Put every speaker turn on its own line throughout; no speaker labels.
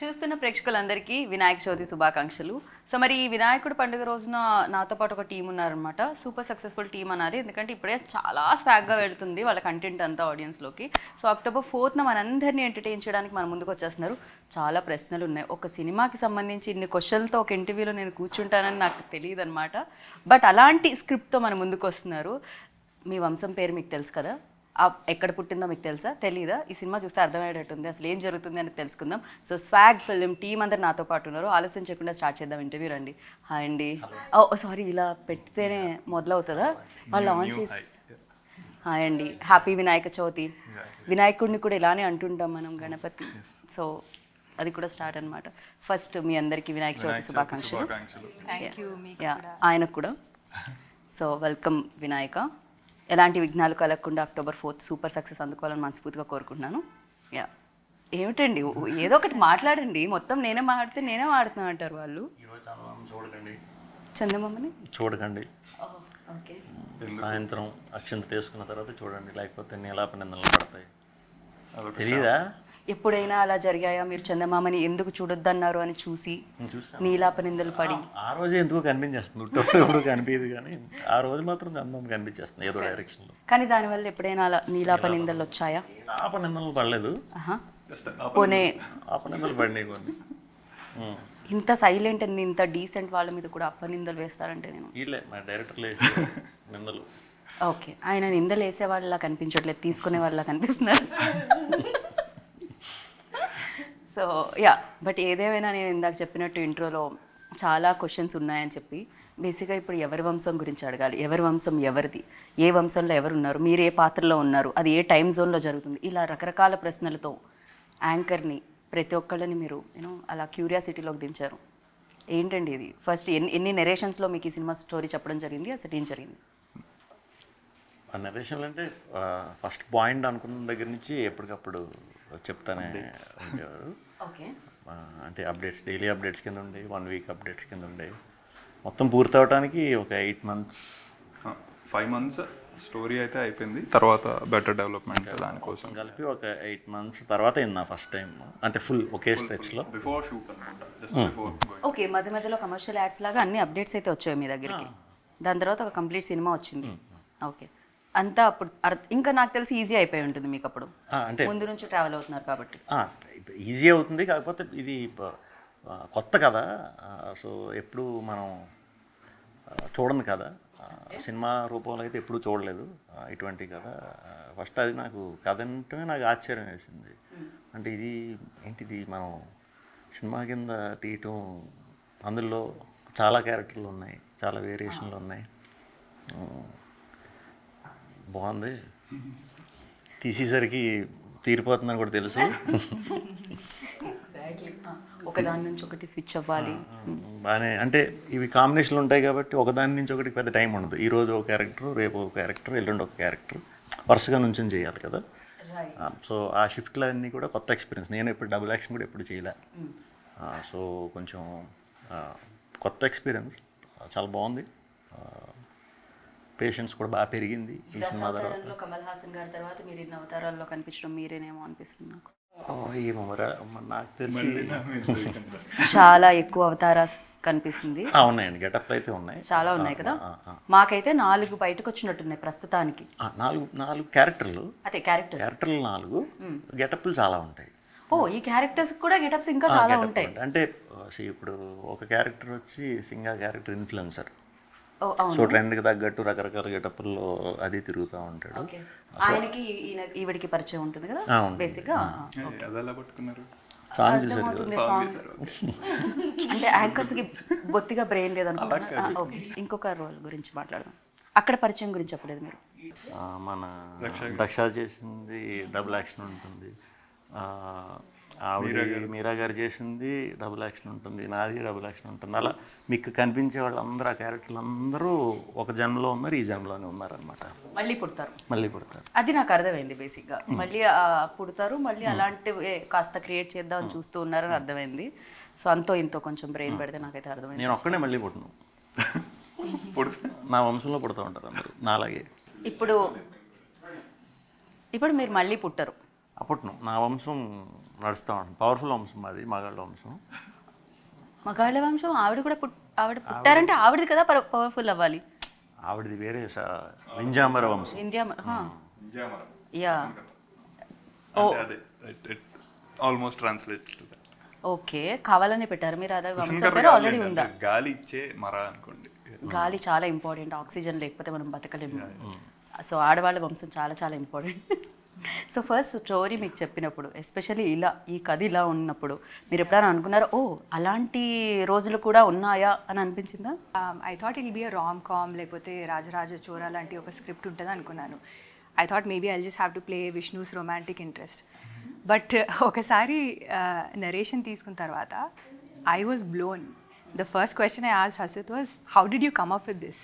చూస్తున్న ప్రేక్షకులందరికీ వినాయక చవితి శుభాకాంక్షలు. సో మరి ఈ వినాయకుడి పండుగ రోజున నాతో పాటు ఒక టీం ఉన్నారనమాట. సూపర్ సక్సెస్ఫుల్ టీం అనాలి, ఎందుకంటే ఇప్పుడే చాలా స్వాగ్గా వెళ్తుంది వాళ్ళ కంటెంట్ అంతా ఆడియన్స్లోకి. సో October 4th మనందరినీ ఎంటర్టైన్ చేయడానికి మన ముందుకు వచ్చేస్తున్నారు. చాలా ప్రశ్నలు ఉన్నాయి. ఒక సినిమాకి సంబంధించి ఇన్ని క్వశ్చన్లతో ఒక ఇంటర్వ్యూలో నేను కూర్చుంటానని నాకు తెలియదు అనమాట. బట్ అలాంటి స్క్రిప్ట్తో మన ముందుకు వస్తున్నారు. మీ వంశం పేరు మీకు తెలుసు కదా, ఎక్కడ పుట్టిందో మీకు తెలుసా, తెలీదా? ఈ సినిమా చూస్తే అర్థమయ్యేటట్టుంది, అసలు ఏం జరుగుతుంది అని తెలుసుకుందాం. సో స్వాగ్ ఫిల్మ్ టీం అందరు నాతో పాటు ఉన్నారు. ఆలస్యం చేయకుండా స్టార్ట్ చేద్దాం ఇంటర్వ్యూ. రండి. హాయ్ అండి. ఓ సారీ, ఇలా పెడితేనే మొదలవుతుందా? వాళ్ళు ఆన్ చేసి. హాయ్ అండి, హ్యాపీ వినాయక చవితి. వినాయకుడిని కూడా ఇలానే అంటుంటాం మనం, గణపతి. సో అది కూడా స్టార్ట్ అనమాట. ఫస్ట్ మీ అందరికీ వినాయక చవితి శుభాకాంక్షలు. ఆయనకు కూడా. So welcome Vinayaka. ఎలాంటి విఘ్నాలు కలగకుండా October 4th సూపర్ సక్సెస్ అందుకోవాలని మనస్ఫూర్తిగా కోరుకుంటున్నాను. యా, ఏమిటండి ఏదో ఒకటి మాట్లాడండి. మొత్తం నేనే మాట్లాడితే నేనే మాడుతున్నా అంటారు వాళ్ళు. చందమామని చూడకండి, ఓకే.
సాయంత్రం అక్షంత వేసుకున్న తర్వాత చూడండి, లేకపోతే నీలాపనిందలు పడతాయి. తెలీదా?
ఎప్పుడైనా అలా జరిగాయా? మీరు చందమామని ఎందుకు చూడొద్దన్నారు అని చూసి నీలాపనిందలు పడి
ఆ రోజే ఎందుకు కనిపించేస్తుంది, ఎప్పుడు కనిపించదు, కానీ ఆ రోజు మాత్రం చందమామ కనిపించేస్తుంది ఏదో డైరెక్షన్లో.
కానీ దానివల్ల ఎప్పుడైనా అలా నీలాపనిందలు వచ్చాయా?
ఆపనిందలు పడలేదు,
పోనీ
ఆపనిందలు పడినాయి కొన్ని.
ఇంత సైలెంట్ అండ్ ఇంత డీసెంట్ వాళ్ళ మీద కూడా అప్పనిందలు వేస్తారంటే నేను
వీళ్ళే మా డైరెక్టర్లు నిందలు.
ఓకే, ఆయన నిందలు వేసే వాళ్ళలా కనిపించట్లేదు, తీసుకునే వాళ్ళ కనిపిస్తున్నారు. సో యా, బట్ ఏదేమైనా నేను ఇందాక చెప్పినట్టు ఇంట్రోలో చాలా క్వశ్చన్స్ ఉన్నాయని చెప్పి, బేసిక్గా ఇప్పుడు ఎవరి వంశం గురించి అడగాలి. ఎవరి వంశం ఎవరిది, ఏ వంశంలో ఎవరు ఉన్నారు, మీరు ఏ పాత్రలో ఉన్నారు, అది ఏ టైం జోన్లో జరుగుతుంది, ఇలా రకరకాల ప్రశ్నలతో యాంకర్ని ప్రతి ఒక్కళ్ళని మీరు అలా క్యూరియాసిటీలోకి దించారు. ఏంటండి ఇది? ఫస్ట్ ఎన్ని నెరేషన్స్లో మీకు ఈ సినిమా స్టోరీ చెప్పడం జరిగింది, అసలు ఏం జరిగింది?
నరేషన్లు అంటే ఫస్ట్ పాయింట్ అనుకున్న దగ్గర నుంచి ఎప్పటికప్పుడు చెప్తానే ఉండేవారు.
ఓకే,
అంటే అప్డేట్స్, డైలీ అప్డేట్స్ కింద ఉండే, 1 week అప్డేట్స్ కింద ఉండే. మొత్తం పూర్తి అవడానికి ఒక 8 months
5 months స్టోరీ అయితే అయిపోయింది. తర్వాత బెటర్ డెవలప్మెంట్ దానికోసం
కలిపి ఒక 8 months తర్వాత అయింది నా ఫస్ట్ టైం, అంటే ఫుల్ ఒకే స్ట్రెచ్లో.
బిఫోర్ షూట్ అనమాట, జస్ట్ బిఫోర్.
ఓకే, మధ్య మధ్యలో కమర్షియల్ యాడ్స్ లాగా అన్ని అప్డేట్స్ అయితే వచ్చాయి మీ దగ్గరికి. దాని తర్వాత ఒక కంప్లీట్ సినిమా వచ్చింది. ఓకే, అంతా అప్పుడు ఇంకా నాకు తెలిసి ఈజీ అయిపోయి ఉంటుంది మీకు అప్పుడు, అంటే ముందు నుంచి ట్రావెల్ అవుతున్నారు కాబట్టి.
ఈజీ అవుతుంది, కాకపోతే ఇది కొత్త కదా. సో ఎప్పుడు మనం చూడండి కదా, సినిమా రూపంలో అయితే ఎప్పుడు చూడలేదు ఇటువంటి కథ. ఫస్ట్ అది నాకు కథ అంటే నాకు ఆశ్చర్యం వేసింది. అంటే ఇది ఏంటిది, మనం సినిమా కింద తీయటం, అందులో చాలా క్యారెక్టర్లు ఉన్నాయి, చాలా వేరియేషన్లు ఉన్నాయి. బాగుంది, తీసేసరికి తీరిపోతుందని కూడా తెలుసు.
ఒకదాని నుంచి ఒకటి స్విచ్ అవ్వాలి
బాగానే. అంటే ఇవి కాంబినేషన్లు ఉంటాయి కాబట్టి ఒకదాని నుంచి ఒకటికి పెద్ద టైం ఉండదు. ఈరోజు ఒక క్యారెక్టర్, రేపు ఒక క్యారెక్టర్, ఎల్లుండి ఒక క్యారెక్టర్, వరుసగా నుంచి చేయాలి కదా. సో ఆ షిఫ్ట్లు అన్నీ కూడా కొత్త ఎక్స్పీరియన్స్. నేను ఎప్పుడు డబుల్ యాక్షన్ కూడా ఎప్పుడు చేయలే. సో కొంచెం కొత్త ఎక్స్పీరియన్స్, చాలా బాగుంది. పేషెన్స్ కూడా బాగా పెరిగింది ఈ సినిమా తర్వాత.
కమల్ హాసన్ గారి తర్వాత మీరు ఇన్ని అవతారాల్లో కనిపించడం మీరేనేమో అనిపిస్తుంది నాకు.
ఏమో నాకు తెలిసి
చాలా ఎక్కువ అవతారాస్ కనిపిస్తుంది.
ఉన్నాయండి, గెటప్లు అయితే ఉన్నాయి,
చాలా ఉన్నాయి కదా. మాకైతే 4 బయటకు వచ్చినట్టున్నాయి ప్రస్తుతానికి.
4 క్యారెక్టర్లు,
అదే క్యారెక్టర్లు
4, గెటప్లు చాలా ఉంటాయి.
ఓ, ఈ క్యారెక్టర్స్ కూడా గెటప్స్ ఇంకా చాలా ఉంటాయి.
అంటే ఇప్పుడు ఒక క్యారెక్టర్ వచ్చి సింగా క్యారెక్టర్ ఇన్ఫ్లుయెన్సర్. సో ట్రెండ్కి తగ్గట్టు రకరకాల గెటప్ల్లో అది తిరుగుతూ ఉంటాడు.
ఆయనకి ఈవిడికి పరిచయం ఉంటుంది కదా బేసిక్గా.
సాంగ్ చూసారు,
అంటే యాంకర్స్కి బొత్తిగా బ్రెయిన్ లేదనుకుంటున్నా. ఇంకొక రోల్ గురించి మాట్లాడదాం. అక్కడ పరిచయం గురించి చెప్పలేదు మీరు.
మన దక్ష చేసింది డబుల్ యాక్షన్ ఉంటుంది, ఆవిడ మీరా గారు చేసింది డబుల్ యాక్షన్ ఉంటుంది, నాది డబుల్ యాక్షన్ ఉంటుంది. అలా మీకు కనిపించే వాళ్ళందరూ, ఆ క్యారెక్టర్లు అందరూ ఒక జన్మలో ఉన్నారు, ఈ జన్మలోనే ఉన్నారనమాట.
మళ్ళీ పుడతారు. అది నాకు అర్థమైంది బేసిక్గా. మళ్ళీ పుడతారు, మళ్ళీ అలాంటివి కాస్త క్రియేట్ చేద్దామని చూస్తూ ఉన్నారని అర్థమైంది. సో అంతో ఇంతో కొంచెం బ్రెయిన్ పెడితే నాకైతే అర్థమైంది.
నేను ఒక్కడే మళ్ళీ పుట్టను, నా వంశంలో పుడతా ఉంటారు అందరూ నాలాగే.
ఇప్పుడు మీరు మళ్ళీ పుట్టరు.
అప్పట్లో నా వంశం నడుస్తూ ఉంటుంది. పవర్ఫుల్ వంశం మాది, మగాళ్ళ వంశం.
మగాళ్ళ వంశం ఆవిడ కూడా ఆవిడ పుట్టారంటే ఆవిడది కదా పవర్ఫుల్ అవ్వాలి.
ఆవిడది వేరే వింజామర వంశం.
India yeah
almost translates to that.
Okay, కావాలని పెట్టారు మీరు. అదే వంశం పేరు ఆల్రెడీ ఉందా?
గాలి ఇచ్చే మర అనుకోండి.
గాలి చాలా ఇంపార్టెంట్, ఆక్సిజన్ లేకపోతే మనం బతకలేము. సో ఆడవాళ్ళ వంశం చాలా చాలా ఇంపార్టెంట్. సో ఫస్ట్ స్టోరీ మీకు చెప్పినప్పుడు, ఎస్పెషల్లీ ఇలా ఈ కథ ఇలా ఉన్నప్పుడు మీరు ఎప్పుడైనా అనుకున్నారా ఓ అలాంటి రోజులు కూడా ఉన్నాయా అని అనిపించిందా?
I thought it be a rom com, లేకపోతే రాజరాజ చోరా లాంటి ఒక స్క్రిప్ట్ ఉంటుంది అనుకున్నాను. I thought maybe I just have to play Vishnu's romantic interest. But ఒకసారి నరేషన్ తీసుకున్న తర్వాత I was blown. The first question I asked Hasit was, how did you come up with this?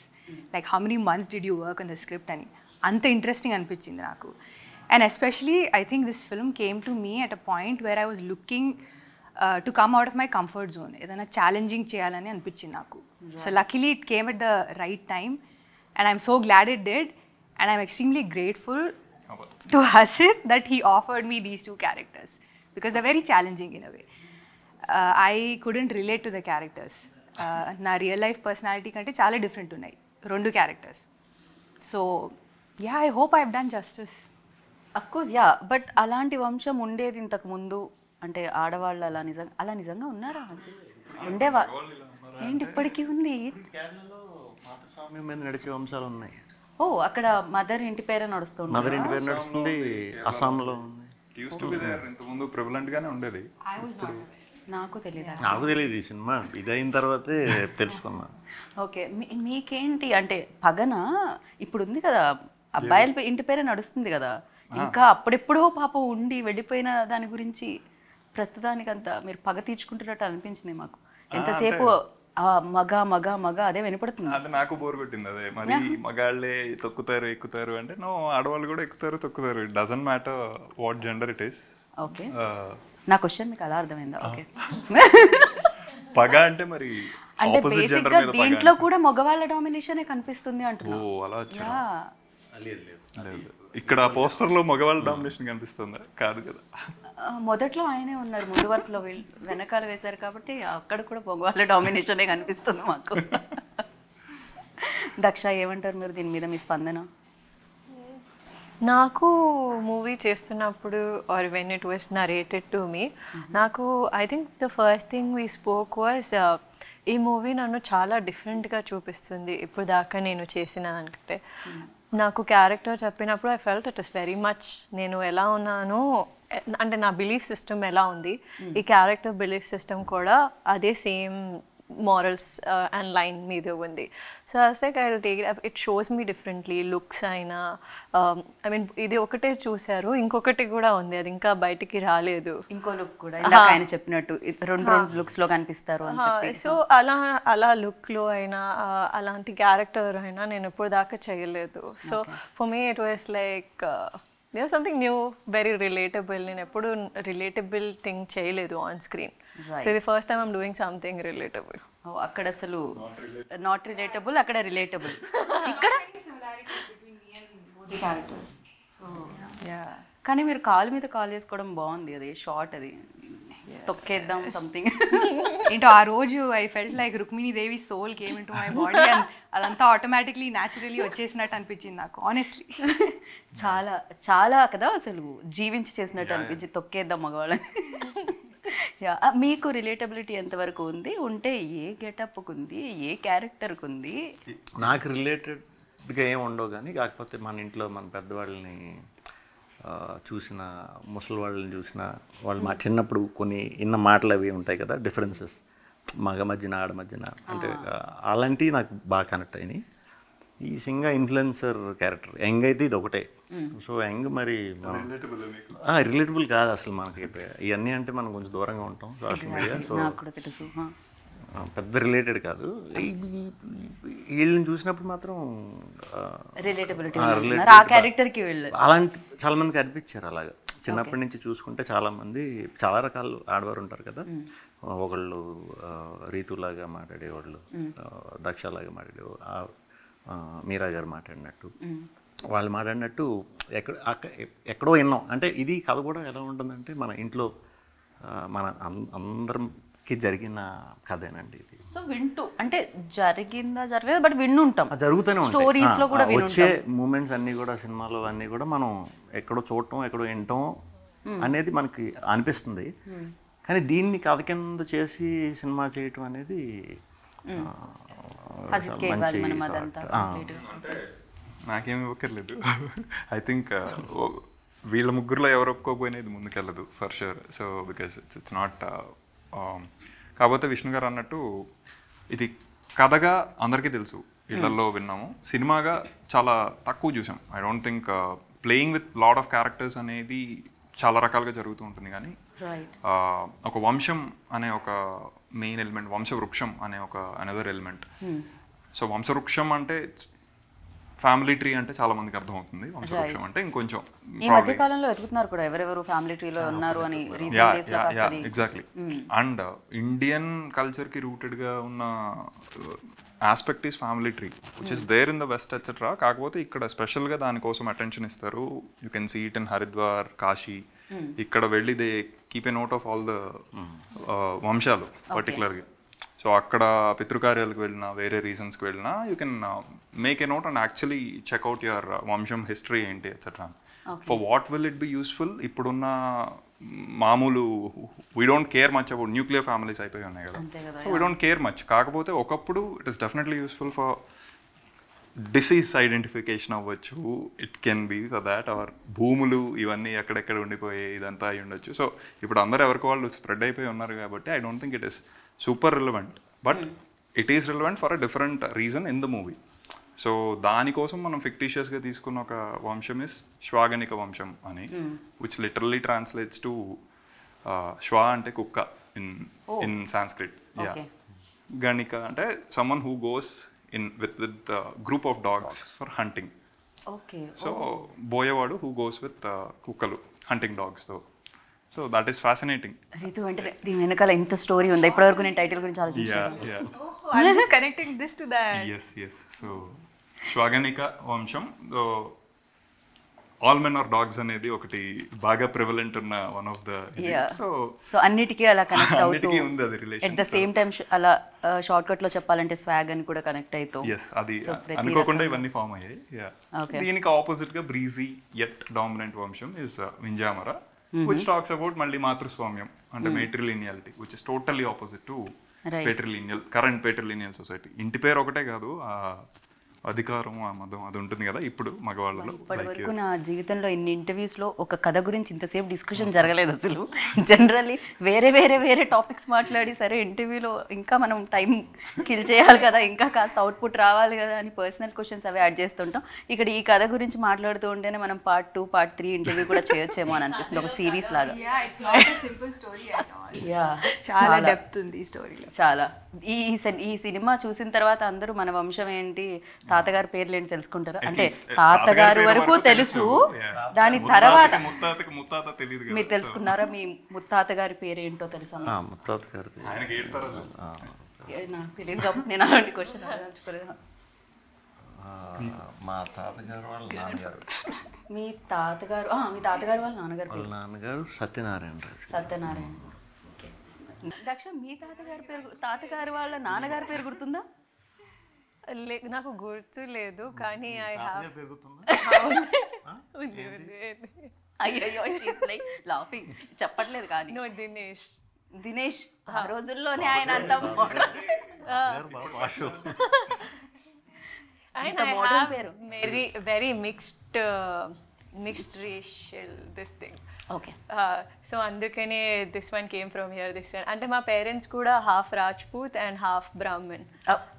Like, how many months did you work on the script? And anta interesting anpichindi naku. And especially, I think this film came to me at a point where I was looking to come out of my comfort zone. Edana challenging cheyalani anpichindi naku. So luckily, it came at the right time, and I'm so glad it did. And I'm extremely grateful to Hasit that he offered me these two characters, because they're very challenging in a way. I couldn't relate to the characters. నా real life personality కంటే చాలా different ఉన్నాయి రెండు characters. So yeah, I hope I have done justice.
Of course yeah, but అలాంటి వంశం ఉండేది ఇంతకు ముందు అంటే ఆడవాళ్ళు అలా నిజంగా ఉన్నారా? అసలు ఉండేవా ఏంటి? ఇప్పటికీ ఉంది.
కేరళలో మాతృస్వామ్యం మీద నడిచే వంశాలు ఉన్నాయి.
ఓ, అక్కడ మదర్ ఇంటి పేరే నడుస్తుంది.
మదర్ ఇంటి పేరు నడుస్తుంది. అస్సాంలో ఉంది.
ఇంతకుముందు ప్రివలెంట్ గానే ఉండేది.
నాకు తెలియదు.
నాకు తెలియదు ఈ సినిమా ఇదైన తర్వాతే తెలుసుకున్నా.
ఓకే, మీకేంటి అంటే పగన ఇప్పుడు ఉంది కదా, అబ్బాయిల ఇంటి పేరే నడుస్తుంది కదా, ఇంకా అప్పుడెప్పుడో పాపం ఉండి వెళ్ళిపోయిన దాని గురించి ప్రస్తుతానికి అంతా మీరు పగ తీర్చుకుంటున్నట్టు అనిపించింది మాకు. ఎంతసేపు మగ మగ మగ అదే వినపడుతుంది.
అది నాకు బోర్ కొట్టింది. అదే మరి మగాళ్ళే తొక్కుతారు ఎక్కుతారు అంటే, నో, ఆడవాళ్ళు కూడా ఎక్కుతారు తొక్కుతారు. It doesn't matter what gender it is.
Okay, నా క్వశ్చన్ మీకు అలా అర్థమైందా? ఓకే,
పగ అంటే మరి
అంటే బేసిక్ గా దీంట్లో కూడా మగవాళ్ళ డామినేషనే కనిపిస్తుంది అంటున్నా.
ఓ, అలా వచ్చా? ఇక్కడ పోస్టర్ లో మగవాళ్ళ డామినేషన్ కనిపిస్తుందా? కాదు కదా.
మొదట్లో ఆయనే ఉన్నారు ముందు వరుసలో, వెనకాల వేశారు కాబట్టి అక్కడ కూడా మగవాళ్ళ డామినేషనే కనిపిస్తుంది మాకు. దక్ష, ఏమంటారు మీరు దీని మీద, మీ స్పందన?
నాకు మూవీ చేస్తున్నప్పుడు or when it was narrated to me, నాకు I think the first thing we spoke was ఈ మూవీ నన్ను చాలా డిఫరెంట్గా చూపిస్తుంది ఇప్పుడు దాకా నేను చేసిన దానికంటే. నాకు క్యారెక్టర్ చెప్పినప్పుడు I felt it is very much నేను ఎలా ఉన్నానో, అంటే నా బిలీఫ్ సిస్టమ్ ఎలా ఉంది, ఈ క్యారెక్టర్ బిలీఫ్ సిస్టమ్ కూడా అదే సేమ్ morals and line మీద ఉంది. So I was like, I'll take it. It shows me differently. Looks అయినా, ఐ మీన్ ఇది ఒకటే చూశారు, ఇంకొకటి కూడా ఉంది, అది ఇంకా బయటికి రాలేదు.
ఇంకో లుక్ కూడా ఇందాక ఆయన చెప్పినట్టు రెండు లుక్స్ లో కనిపిస్తారు అని చెప్పి.
సో అలా లుక్లో అయినా అలాంటి క్యారెక్టర్ అయినా నేను ఎప్పుడు దాకా చేయలేదు. So for me it was like there something new, very relatable. నేను ఎప్పుడు రిలేటబుల్ థింగ్ చేయలేదు ఆన్ స్క్రీన్. సో ఇది first time I'm doing something relatable.
అక్కడ అసలు నాట్ రిలేటబుల్, అక్కడ రిలేటబుల్. ఇక్కడ కానీ మీరు కాలు మీద కాల్ చేసుకోవడం బాగుంది, అది షార్ట్, అది తొక్కేద్దాం సంథింగ్.
ఏంటో ఆ రోజు I felt like Rukmini Devi soul came in to my body, and అదంతా ఆటోమేటిక్లీ న్యాచురలీ వచ్చేసినట్టు అనిపించింది నాకు, ఆనెస్ట్లీ.
చాలా చాలా కదా అసలు జీవించి చేసినట్టు అనిపించింది, తొక్కేద్దాం మగవాళ్ళని. మీకు రిలేటబిలిటీ ఎంతవరకు ఉంది, ఉంటే ఏ గెటప్కు ఉంది, ఏ క్యారెక్టర్కి ఉంది?
నాకు రిలేటెడ్గా ఏమి ఉండవు కానీ, కాకపోతే మన ఇంట్లో మన పెద్దవాళ్ళని చూసిన, ముసలి వాళ్ళని చూసిన, వాళ్ళు మా చిన్నప్పుడు కొన్ని ఇన్న మాటలు అవి ఉంటాయి కదా, డిఫరెన్సెస్ మగ మధ్యన ఆడ మధ్యన, అంటే అలాంటివి నాకు బాగా కనెక్ట్ అయినాయి. ఈ సింగా ఇన్ఫ్లుయెన్సర్ క్యారెక్టర్ యంగ్ అయితే ఇది ఒకటే. సో యంగ్ మరి రిలేటబుల్ కాదు అసలు మనకి. ఇవన్నీ అంటే మనం కొంచెం దూరంగా ఉంటాం సోషల్ మీడియా, సో పెద్ద రిలేటెడ్ కాదు. వీళ్ళని చూసినప్పుడు మాత్రం అలాంటి చాలా మందికి అనిపించారు. అలాగా చిన్నప్పటి నుంచి చూసుకుంటే చాలామంది చాలా రకాలు ఆడవారు ఉంటారు కదా, ఒకళ్ళు రీతులాగా మాట్లాడేవాళ్ళు, దక్షలాగా మాట్లాడేవాళ్ళు, మీరా గారు మాట్లాడినట్టు, వాళ్ళు మాట్లాడినట్టు ఎక్కడో విన్నాం. అంటే ఇది కథ కూడా ఎలా ఉంటుందంటే, మన ఇంట్లో మన అందరికి జరిగిన కథేనండి ఇది.
సో వింటూ అంటే జరిగిందా జరగలేదు బట్ వింటుంటాం,
జరుగుతూనే ఉంటాయి
స్టోరీస్ లో కూడా
వచ్చే మూమెంట్స్ అన్నీ కూడా సినిమాలో అన్నీ కూడా మనం ఎక్కడో చూడటం ఎక్కడో వినటం అనేది మనకి అనిపిస్తుంది. కానీ దీన్ని కథ కింద చేసి సినిమా చేయటం అనేది మంచి
అంటే నాకేమి ఇవ్వక్కర్లేదు. ఐ థింక్ వీళ్ళ ముగ్గురులో ఎవరు ఒప్పుకోకపోయినా ఇది ముందుకెళ్ళదు for sure. So because it's not కాకపోతే విష్ణు గారు అన్నట్టు ఇది కథగా అందరికీ తెలుసు, ఇళ్లలో విన్నాము, సినిమాగా చాలా తక్కువ చూసాం. I don't think playing with lot of characters అనేది చాలా రకాలుగా జరుగుతూ ఉంటుంది. కానీ ఒక వంశం అనే ఒక మెయిన్ ఎలిమెంట్, వంశవృక్షం అనే ఒక అనదర్ ఎలిమెంట్. సో వంశవృక్షం అంటే ఫ్యామిలీ ట్రీ అంటే చాలా మందికి అర్థమవుతుంది, వంశవృక్షం అంటే ఇంకొంచెం
ఈ మధ్య కాలంలో వెతుకుతున్నారు కూడా ఎవరెవరు ఫ్యామిలీ ట్రీలో ఉన్నారు అని.
ఎగ్జాక్ట్లీ. అండ్ ఇండియన్ కల్చర్కి రూటెడ్గా ఉన్న aspect is family tree which is there in the west etcetera. కాకపోతే ఇక్కడ స్పెషల్గా దానికోసం అటెన్షన్ ఇస్తారు. You can see it in Haridwar, Kashi. ఇక్కడ వెళ్ళి they keep a note of all the వంశాలు పర్టికులర్గా. సో అక్కడ పితృకార్యాలకు వెళ్ళినా వేరే రీజన్స్కి వెళ్ళినా you can make a note and actually check out your వంశం హిస్టరీ ఏంటి etcetera. For what will it be useful? ఇప్పుడున్న మామూలు we don't care much about nuclear families అయిపోయి ఉన్నాయి కదా, so we don't care much. కాకపోతే ఒకప్పుడు it is definitely useful for disease identification అవ్వచ్చు, it can be for that. Or భూములు ఇవన్నీ ఎక్కడెక్కడ ఉండిపోయి ఇదంతా అయి ఉండొచ్చు. సో ఇప్పుడు అందరూ ఎవరికి వాళ్ళు స్ప్రెడ్ అయిపోయి ఉన్నారు కాబట్టి I don't think it is super relevant, but it is relevant for a different reason in the movie. So దానికోసం మనం ఫిక్టీషియస్గా తీసుకున్న ఒక వంశం ఇస్ శ్వాగనిక వంశం అని, విచ్ లిటరల్లీ ట్రాన్స్లేట్స్ టు శ్వా అంటే కుక్క ఇన్ సాంస్క్రిట్. యా, గణిక అంటే someone who goes in with group of dogs for hunting.
Okay.
So boyavadu who goes with kukkalu hunting dogs. So that is fascinating.
Ritu అంటే దీని వెనకాల ఇంత స్టోరీ ఉంది. ఇప్పటివరకు నేను టైటిల్ గురించి ఆలోచించాను.
Oh, I'm just connecting this to that.
Yes. So శ్వాగనిక వంశం, ఆల్ మెన్ ఆర్ డాగ్స్ అనేది ఒకటి బాగా ప్రివలెంట్ ఉన్న వన్ ఆఫ్ ద. సో
అన్నిటికీ అలా కనెక్ట్ అవుతూ
ఉంది అది relation.
At the same time అలా షార్ట్ కట్ లో చెప్పాలంటే స్వాగ్ అని కూడా కనెక్ట్ అవుతూ.
ఎస్, అది అనుకోకుండా ఇవన్నీ ఫామ్ అయ్యాయి. దీనికి ఆపోజిట్ గా బ్రీజీ యట్ డామినెంట్ వంశం is Vinjamara, which talks about మళ్ళీ మాతృస్వామ్యం అంటే matrilineality, which is totally opposite to patrilineal, current patrilineal society. ఇంటి పేరు ఒకటే కాదు, అధికారం ఆ మదం అది ఉంటుంది కదా ఇప్పుడు మగవాళ్ళలో.
ఇప్పటి వరకు నా జీవితంలో ఇన్ని ఇంటర్వ్యూస్లో ఒక కథ గురించి ఇంతసేపు డిస్కషన్ జరగలేదు అసలు. జనరల్లీ వేరే టాపిక్స్ మాట్లాడి సరే ఇంటర్వ్యూలో ఇంకా మనం టైం కిల్ చేయాలి కదా, ఇంకా కాస్త అవుట్పుట్ రావాలి కదా అని పర్సనల్ క్వశ్చన్స్ అవి యాడ్ చేస్తుంటాం. ఇక్కడ ఈ కథ గురించి మాట్లాడుతూ ఉంటేనే మనం పార్ట్ 2, పార్ట్ 3 ఇంటర్వ్యూ కూడా చేయొచ్చేమో అని అనిపిస్తుంది, ఒక సిరీస్ లాగా.
చాలా డెప్త్ ఉంది ఈ స్టోరీలో.
చాలా. ఈ సినిమా చూసిన తర్వాత అందరూ మన వంశం ఏంటి, తాతగారి పేర్లు ఏంటి తెలుసుకుంటారా? అంటే తాతగారు వరకు తెలుసు, దాని తర్వాత మీరు తెలుసుకున్నారా? మీ ముత్తాత గారి పేరు ఏంటో తెలుసా?
ముత్తాత గారి
నాకు తెలియదు కాబట్టి నేను అలాంటి క్వశ్చన్ అడగచ్చుకోలేదు.
మా తాతగారు వాళ్ళ నాన్నగారు.
మీ తాతగారు వాళ్ళ
నాన్నగారు
సత్యనారాయణ. దక్ష, మీ తాతగారి వాళ్ళ నాన్నగారి పేరు గుర్తుందా?
నాకు గుర్తు లేదు కానీ
అయ్యో లాఫింగ్ చెప్పట్లేదు కానీ దినేష్ ఆ రోజుల్లోనే ఆయన అంత
very mixed racial this thing.
Okay.
So andukane this one came from here, this one. Ante ma parents kuda half Rajput and half Brahmin.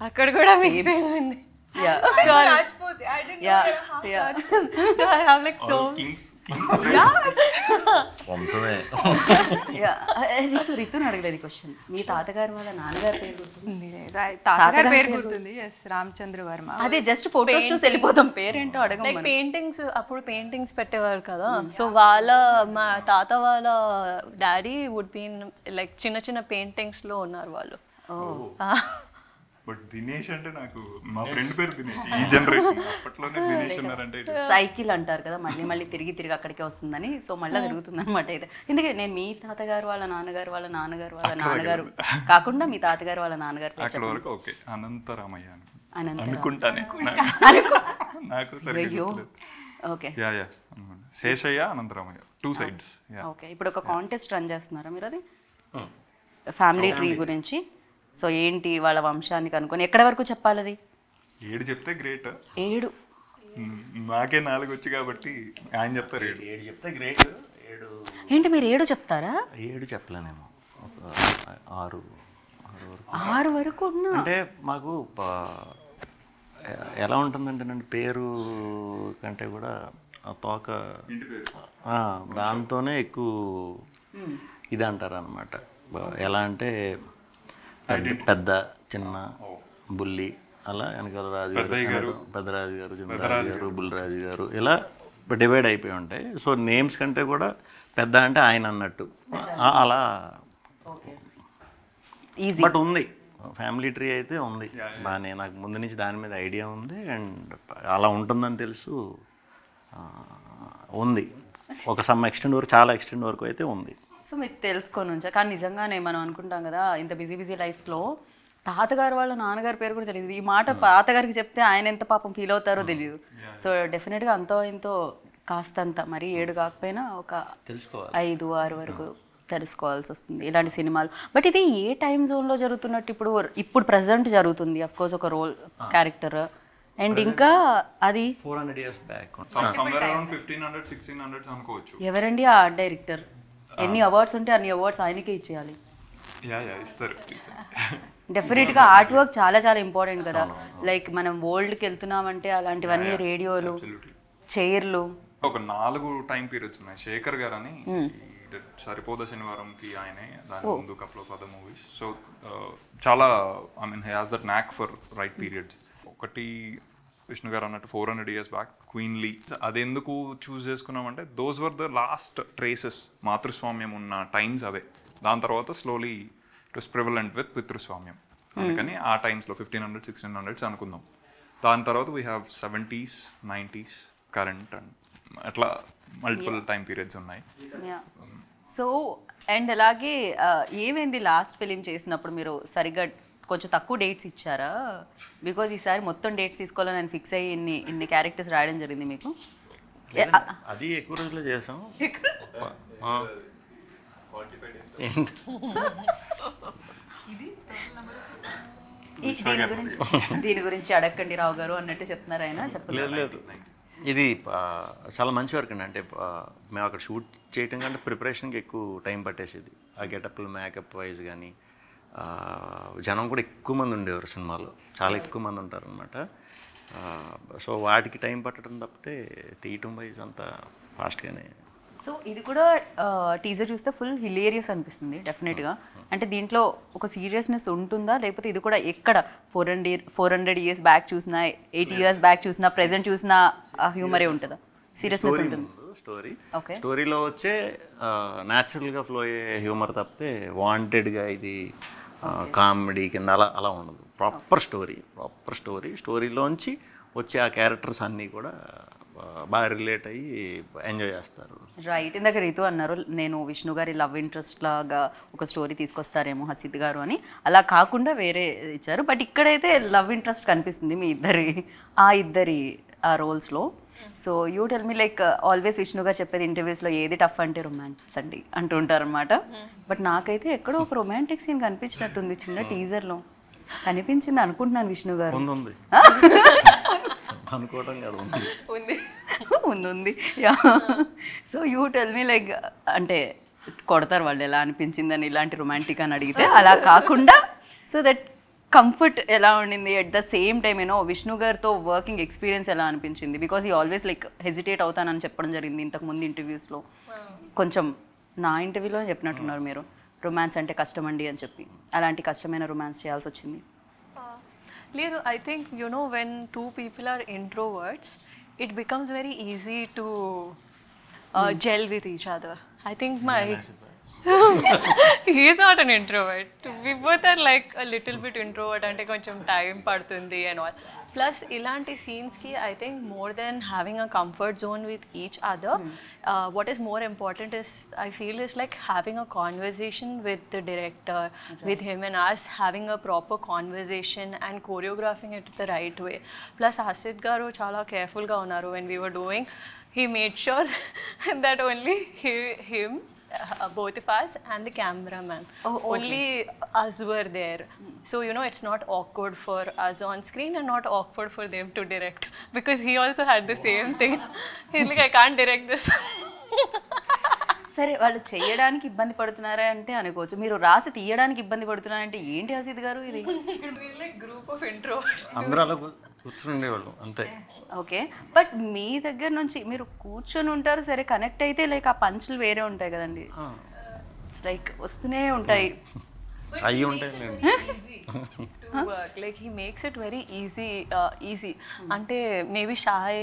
Akkada kuda mixing undi.
Yeah.
So Rajput. I didn't know you're half Rajput.
So I have like so
kings.
వంశమే.
రితుని అడగలేదు question. మీ తాతగారు వాళ్ళ నాన్నగారి పేరు గుర్తుంది?
తాతగారి పేరు గుర్తుంది, yes, Ramachandra Varma.
అదే జస్ట్ ఫోటోస్ చూసి వెళ్ళిపోతాం, పేరేంటో అడగం.
లైక్ పెయింటింగ్స్, అప్పుడు పెయింటింగ్స్ పెట్టేవారు కదా. సో మా తాత వాళ్ళ డాడీ వుడ్ బీన్ లైక్ చిన్న పెయింటింగ్స్ లో ఉన్నారు వాళ్ళు.
బట్ దినేష్ అంటే నాకు మా ఫ్రెండ్ పేరు దినేష్. ఈ జనరేషన్ అప్పట్లోనే దినేష్ ఉన్నారంటే
సైకిల్ అంటారు కదా, మళ్ళీ మళ్ళీ తిరిగి తిరిగి అక్కడికే వస్తుందని. సో మళ్ళీ తిరుగుతుంది అనమాట అయితే. ఎందుకంటే నేను మీ తాతగారు వాళ్ళ నాన్నగారు వాళ్ళ నాన్నగారు వాళ్ళ నాన్నగారు కాకుండా మీ తాతగారు వాళ్ళ నాన్నగారు
అక్కడ వరకు ఓకే. అనంతరామయ్య
అనంతరామయ్య
అనుకుంటానే, నాకు సరిగ్గా
okay.
Yeah Seshayya Anantharamayya, 2 sides.
Okay. ఇప్పుడు ఒక కాంటెస్ట్ రన్ చేస్తున్నారా మీరు? అది ఫ్యామిలీ ట్రీ గురించి. సో ఏంటి వాళ్ళ వంశానికి అనుకుని ఎక్కడి వరకు చెప్పాలి? అది
7 చెప్తే గ్రేట్.
7
నాకే 4 వచ్చి కాబట్టి ఆయన చెప్తారు 7.
7 చెప్తే గ్రేట్. 7
ఏంటి మీరు 7 చెప్తారా?
7 చెప్పలేనేమో, 6
వరకు ఉన్నా.
అంటే మాకు ఎలా ఉంటుందంటేనండి, పేరు కంటే కూడా ఆ తోక దాంతోనే ఎక్కువ ఇది అంటారు అనమాట. ఎలా అంటే పెద్ద చిన్న బుల్లి అలా వెనకాల రాజు గారు, పెద్దరాజు గారు, చిన్నరాజు గారు, బుల్లిరాజు గారు ఇలా డివైడ్ అయిపోయి ఉంటాయి. సో నేమ్స్ కంటే కూడా పెద్ద అంటే ఆయన అన్నట్టు అలా. బట్ ఉంది ఫ్యామిలీ ట్రీ అయితే ఉంది బాగానే. నాకు ముందు నుంచి దాని మీద ఐడియా ఉంది అండ్ అలా ఉంటుందని తెలుసు. ఉంది ఒక సమ్ ఎక్స్టెండ్ వరకు, చాలా ఎక్స్టెండ్ వరకు అయితే ఉంది.
సో మీకు తెలుసుకొని ఉంచా. కానీ నిజంగానే మనం అనుకుంటాం కదా ఇంత బిజీ లైఫ్లో తాతగారు వాళ్ళ నాన్నగారి పేరు కూడా తెలియదు. ఈ మాట తాతగారికి చెప్తే ఆయన ఎంత పాపం ఫీల్ అవుతారో తెలియదు. సో డెఫినెట్గా అంతో ఇంతో కాస్తంత, మరి 7 కాకపోయినా ఒక 5, 6 వరకు తెలుసుకోవాల్సి వస్తుంది ఇలాంటి సినిమాలు. బట్ ఇది ఏ టైం జోన్లో జరుగుతున్నట్టు? ఇప్పుడు ప్రజెంట్ జరుగుతుంది అఫ్ కోర్స్ ఒక రోల్ క్యారెక్టర్. అండ్ ఇంకా అది
400 years back.
somewhere around 1500 1600 అనుకోవచ్చు.
ఎవరండి ఆ ఆర్ట్ డైరెక్టర్? ఎన్ని అవార్డ్స్ ఉంటే అన్ని అవార్డ్స్ ఆయనకే ఇచ్చేయాలి.
ఇస్తారు.
డెఫినెట్గా ఆర్ట్ వర్క్ చాలా చాలా ఇంపార్టెంట్ కదా. లైక్ మనం వరల్డ్కి వెళ్తున్నామంటే అలాంటివన్నీ, రేడియోలు, చైర్లు.
ఒక 4 టైం పీరియడ్స్ ఉన్నాయి. శేఖర్ గారు అని, సరిపోద శనివారంకి ఆయనే, దాని ముందు కప్లో ఫర్ ద మూవీస్. సో చాలా I mean he has that knack for right periods. ఒకటి విష్ణు గారు అన్నట్టు 400 years బ్యాక్ క్వీన్లీ. అది ఎందుకు చూస్ చేసుకున్నామంటే those were the last traces, మాతృస్వామ్యం ఉన్న టైమ్స్ అవే. దాని తర్వాత slowly it was prevalent with పితృస్వామ్యం. అందుకని ఆ టైమ్స్లో 1500 1600s అనుకుందాం. దాని తర్వాత we have 70s 90s current and అట్లా మల్టిపుల్ టైం పీరియడ్స్ ఉన్నాయి.
సో అండ్ అలాగే ఏమైంది లాస్ట్ ఫిలిం చేసినప్పుడు మీరు సరిగ్గా కొంచెం తక్కువ డేట్స్ ఇచ్చారా? బికాజ్ ఈసారి మొత్తం డేట్స్ తీసుకోవాలని నేను ఫిక్స్ అయ్యి ఇన్ని క్యారెక్టర్స్ రాయడం జరిగింది మీకు.
అది ఎక్కువ రోజులు చేసాం.
దీని గురించి అడగండి రావు గారు అన్నట్టు చెప్తున్నారు ఆయన.
చెప్పలేదు. ఇది చాలా మంచి వర్క్ అండి. అంటే మేము అక్కడ షూట్ చేయటం కంటే ప్రిపరేషన్కి ఎక్కువ టైం పట్టేసేది. ఆ గెటప్లు మేకప్ వైజ్ కానీ జనం కూడా ఎక్కువ మంది ఉండేవారు సినిమాలో, చాలా ఎక్కువ మంది ఉంటారనమాట. సో వాటికి టైం పట్టడం తప్పితే తీయటం వైజ్ అంతా ఫాస్ట్గానే.
సో ఇది కూడా టీజర్ చూస్తే ఫుల్ హిలేరియస్ అనిపిస్తుంది డెఫినెట్గా. అంటే దీంట్లో ఒక సీరియస్నెస్ ఉంటుందా, లేకపోతే ఇది కూడా ఎక్కడ 400 years బ్యాక్ చూసినా, 80 years బ్యాక్ చూసినా, ప్రెజెంట్ చూసినా ఆ హ్యూమరే ఉంటుందా? సీరియస్నెస్ ఉంటుంది
స్టోరీలో వచ్చే న్యాచురల్గా ఫ్లో అయ్యే హ్యూమర్ తప్పితే వాంటెడ్గా ఇది కామెడీ కింద అలా ఉండదు. ప్రాపర్ స్టోరీలోంచి వచ్చే ఆ క్యారెక్టర్స్ అన్నీ కూడా బాగా రిలేట్ అయ్యి ఎంజాయ్ చేస్తారు.
రైట్. ఇందాక రీతు అన్నారు నేను విష్ణు గారి లవ్ ఇంట్రెస్ట్ లాగా ఒక స్టోరీ తీసుకొస్తారేమో హసిత్ గారు అని. అలా కాకుండా వేరే ఇచ్చారు. బట్ ఇక్కడైతే లవ్ ఇంట్రెస్ట్ కనిపిస్తుంది మీ ఇద్దరి ఆ రోల్స్లో. So you tell me like always Vishnu garu చెప్పేది ఇంటర్వ్యూస్లో ఏది టఫ్ అంటే రొమాన్స్ అండి అంటూ ఉంటారు అనమాట. బట్ నాకైతే ఎక్కడో ఒక రొమాంటిక్ సీన్ కనిపించినట్టుంది చిన్న టీజర్లో. కనిపించింది అనుకుంటున్నాను విష్ణు గారు.
అనుకోవడం కాదు,
ఉంది. So you tell me like అంటే కొడతారు వాళ్ళు ఎలా అనిపించిందని ఇలాంటి రొమాంటిక్ అని అడిగితే, అలా కాకుండా సో దట్ కంఫర్ట్ ఎలా ఉండింది at the same time you know Vishnu గారితో వర్కింగ్ ఎక్స్పీరియన్స్ ఎలా అనిపించింది? బికాజ్ ఈ ఆల్వేస్ లైక్ హెజిటేట్ అవుతానని చెప్పడం జరిగింది ఇంతకుముందు ఇంటర్వ్యూస్లో. కొంచెం నా ఇంటర్వ్యూలో చెప్పినట్టున్నారు మీరు రొమాన్స్ అంటే కష్టం అండి అని చెప్పి. అలాంటి కష్టమైన రొమాన్స్ చేయాల్సి వచ్చింది?
లేదు, I think when 2 people are introverts, it becomes very easy to gel with each other. I think He's not an introvert. We both are like a little bit introvert అంటే కొంచెం టైం పడుతుంది and all. Plus ఇలాంటి scenes-కి I think more than having a comfort zone with each other, what is more important is I feel is like having a conversation with the director, with him and us, having a proper conversation and choreographing it the right way. Plus Asit garu చాలా carefulగా ఉన్నారు when we were doing. He made sure that only him, both of us and the cameraman, only us were there. So you know it's not awkward for us on screen and not awkward for them to direct, because he also had the same thing. He's like, I can't direct this.
సరే వాళ్ళు చేయడానికి ఇబ్బంది పడుతున్నారా అంటే అనుకోవచ్చు, మీరు రాసి తీయడానికి ఇబ్బంది పడుతున్నారంటే ఏంటి హసీద్ గారు ఇది?
We're like group of introverts.
అందరూ అలా కూర్చుని ఉండేవాళ్ళు అంతే.
ఓకే, బట్ మీ దగ్గర నుంచి మీరు కూర్చొని ఉంటారు సరే, కనెక్ట్ అయితే లైక్ ఆ పంచులు వేరే ఉంటాయి కదండి, లైక్ వస్తూనే ఉంటాయి.
అయ్యి ఉంటాయి
To work, like he makes it very easy. అంటే మేబీ షాయ్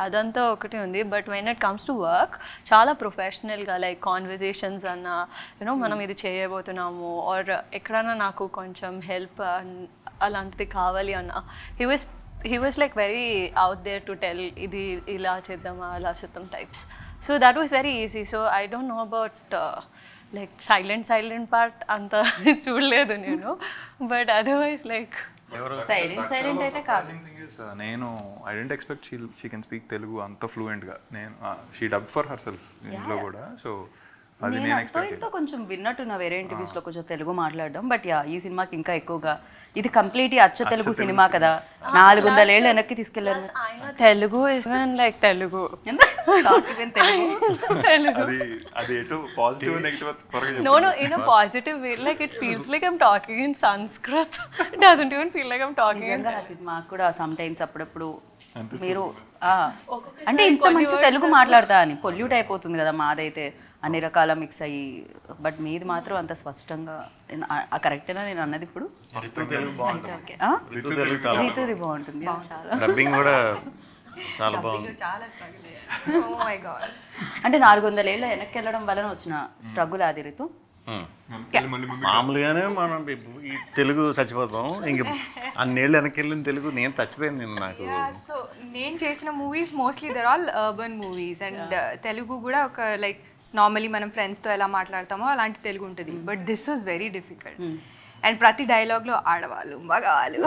అదంతా ఒకటి ఉంది, but when it comes to work చాలా ప్రొఫెషనల్గా లైక్ కాన్వర్జేషన్స్ అన్న యూనో మనం ఇది చేయబోతున్నాము ఆర్ ఎక్కడన్నా నాకు కొంచెం హెల్ప్ అలాంటిది కావాలి అన్న he was like very out there to tell ఇది ఇలా చేద్దామా అలా చేద్దాం types. So that was very easy. So I don't know about like silent part అంత చూడలేదు నేను, బట్ అదర్వైజ్ లైక్
సైలెంట్ అయితే కాదు.
నేను I didn't expect she can speak Telugu అంత ఫ్లూయెంట్గా. నేను she dub for her self ఇంట్లో కూడా, సో అది నేను ఎక్స్పెక్ట్
కొంచెం విన్నట్టున్నా వేరే ఇంటర్వ్యూస్లో కొంచెం తెలుగు మాట్లాడడం, బట్ యా ఈ సినిమాకి ఇంకా ఎక్కువగా ఇది కంప్లీట్ అచ్చ తెలుగు సినిమా కదా, 400 ఏళ్ళు వెనక్కి తీసుకెళ్ళారు.
తెలుగు ఇస్ లైక్ తెలుగు
అది ఎటు పాజిటివ్ నెగిటివ్ త్వరగా
No, in a positive way. Like it feels like I'm talking in Sanskrit. It doesn't even feel like I'm talking in.
మాకు కూడా సమ్ టైమ్స్ అప్పుడప్పుడు మీరు అంటే ఇంత మంచి తెలుగు మాట్లాడతా అని పొల్యూట్ అయిపోతుంది కదా మాదైతే అన్ని రకాల మిక్స్ అయ్యి, బట్ మీది మాత్రం అంత స్పష్టంగా కరెక్టేనా నేను అన్నది ఇప్పుడు? రీతుది బాగుంటుంది,
డబ్బింగ్ కూడా చాలా బాగుంది.
Oh my god.
అంటే 400 ఏళ్ళ వెనక్కి వెళ్ళడం వలన వచ్చిన స్ట్రగుల్ అది రీతు.
మామూలుగానే మనం ఈ తెలుగు చచ్చిపోతాం, ఇంక అన్నేళ్ళు వెనక్కి వెళ్ళిన తెలుగు నేను చచ్చిపోయింది నేను నాకు.
సో నేను చేసిన movies mostly there all urban movies and Telugu కూడా ఒక లైక్ నార్మలీ మనం ఫ్రెండ్స్తో ఎలా మాట్లాడతామో అలాంటి తెలుగు ఉంటుంది, but this was very difficult. And ప్రతి డైలాగ్లో ఆడవాళ్ళు మగవాళ్ళు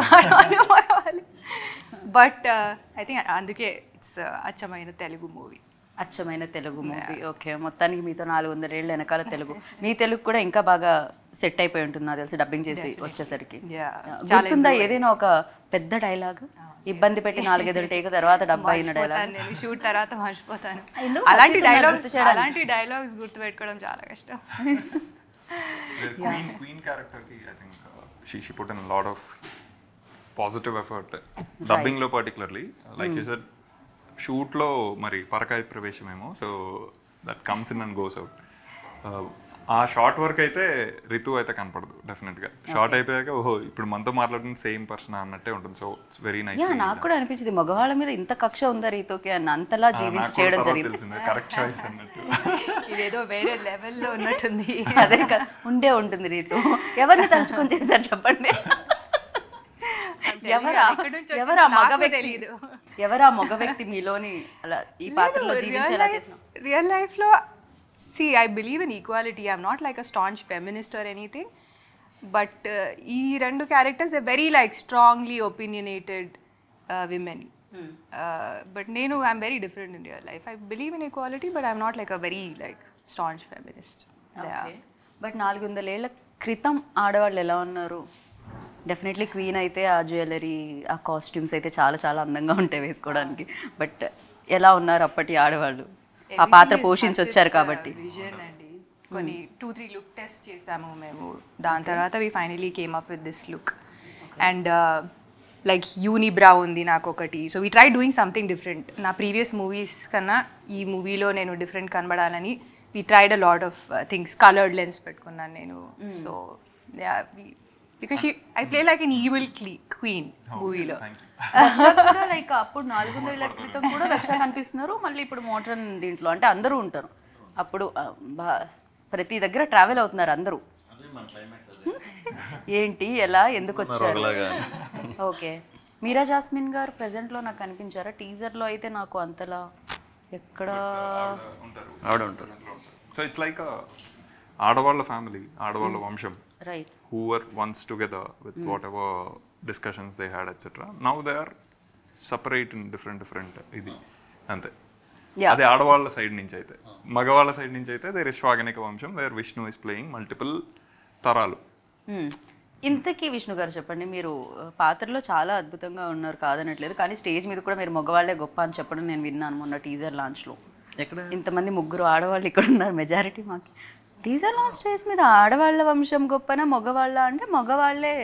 బట్ ఐ థింక్ అందుకే ఇట్స్ అచ్చమైన తెలుగు మూవీ.
అచ్చమైన తెలుగు మూవీ. ఓకే, మొత్తానికి మీతో 400 ఏళ్ళ వెనకాల తెలుగు, మీ తెలుగు కూడా ఇంకా బాగా సెట్ అయిపోయి ఉంటుంది నాకు తెలిసి డబ్బింగ్ చేసి వచ్చేసరికి. గుర్తుందా ఏదైనా ఒక పెద్ద డైలాగ్ ఇబ్బంది పెట్టి 4-5 టేక్ తర్వాత డబ్బా అయిన డైలాగ్?
నేను షూట్ తర్వాత మర్చిపోతాను.
అలాంటి
అలాంటి డైలాగ్స్ గుర్తుపెట్టుకోవడం చాలా కష్టం.
Queen character ki I think she put in a lot of positive effort dubbing lo particularly, like you said shoot lo mari parakayi praveshamemo, so that comes in and goes out. ఆ short work అయితే రితు అయితే కనపడదు డెఫినెట్గా. Short అయిపోయాక ఓహో ఇప్పుడు మనతో మాట్లాడుతున్న సేమ్ పర్సన్ అన్నట్టే ఉంటుంది. So it's very nice.
నాకు కూడా అనిపించింది మగవాళ్ళ మీద ఇంత కక్ష ఉందా రీతుకి అని, అంతలా జీవించి చేయడం జరిగింది.
కరెక్ట్ చాయిస్ అన్నట్టు.
ఇదేదో వేరే లెవెల్లో ఉన్నట్టుంది.
అదే కదా ఉండే ఉంటుంది రీతు. ఎవరిని తలుచుకొని చేశారు చెప్పండి? ఎవరా మగ వ్యక్తి మీలోని అలా ఈ పాత్రలో జీవించేలా చేసిన?
రియల్ లైఫ్లో see, I believe in equality. I'm not like a staunch feminist or anything, but ee rendu characters are very like strongly opinionated women. But I'm very different in real life. I believe in equality, but I'm not like a very like staunch feminist.
Okay. But 400 ఏళ్ల క్రితం ఆడవాళ్ళు ఎలా ఉన్నారు? Definitely queen అయితే ఆ jewellery ఆ costumes అయితే చాలా చాలా అందంగా ఉంటాయి వేసుకోవడానికి, బట్ ఎలా ఉన్నారు అప్పటి ఆడవాళ్ళు ఆ పాత్ర పోషించి వచ్చారు కాబట్టి?
విజన్ అండి, కొన్ని 2-3 లుక్ టెస్ట్ చేసాము మేము, దాని తర్వాత we finally came up with this look. And like unibrow ఉంది నాకు ఒకటి. So we try doing something different. నా ప్రీవియస్ మూవీస్ కన్నా ఈ మూవీలో నేను డిఫరెంట్ కనబడాలని we tried a lot of things. Coloured lens పెట్టుకున్నాను నేను. So because I play like an evil queen మూవీలో.
లైక్ అప్పుడు 400 ఏళ్ల క్రితం కూడా రక్ష కనిపిస్తున్నారు, మళ్ళీ ఇప్పుడు మోడ్రన్ దీంట్లో అంటే అందరూ ఉంటారు. అప్పుడు ప్రతి దగ్గర ట్రావెల్ అవుతున్నారు అందరూ. ఏంటి ఎలా ఎందుకు వచ్చారు? ఓకే, మీరా జాస్మిన్ గారు ప్రెసెంట్లో నాకు కనిపించారా? టీజర్లో అయితే నాకు అంతలా ఎక్కడ
ఆవిడ ఉంటారు.
సో ఇట్స్ లైక్ ఆడవాళ్ళ ఫ్యామిలీ, ఆడవాళ్ళ వంశం,
right,
who were once together with whatever discussions they had, etc. Now they are separate in different ఇది అంతే. అది ఆడవాళ్ళ సైడ్ నుంచి అయితే. మగవాళ్ళ సైడ్ నుంచి అయితే దేర్ ఇస్ శ్వాగనిక వంశం, there Vishnu is playing multiple తరాలు.
ఇంతకీ విష్ణు గారు చెప్పండి, మీరు పాత్రలో చాలా అద్భుతంగా ఉన్నారు కాదనట్లేదు, కానీ స్టేజ్ మీద కూడా మీరు మగవాళ్ళే గొప్ప అని చెప్పడం నేను విన్నాను మొన్న టీజర్ లాంచ్లో.
ఎక్కడ
ఇంతమంది ముగ్గురు ఆడవాళ్ళు ఇక్కడ ఉన్నారు, మెజారిటీ మాకు. టీజర్ లాంచ్ స్టేజ్ మీద ఆడవాళ్ళ వంశం గొప్పనా మగవాళ్ళ అంటే మగవాళ్ళే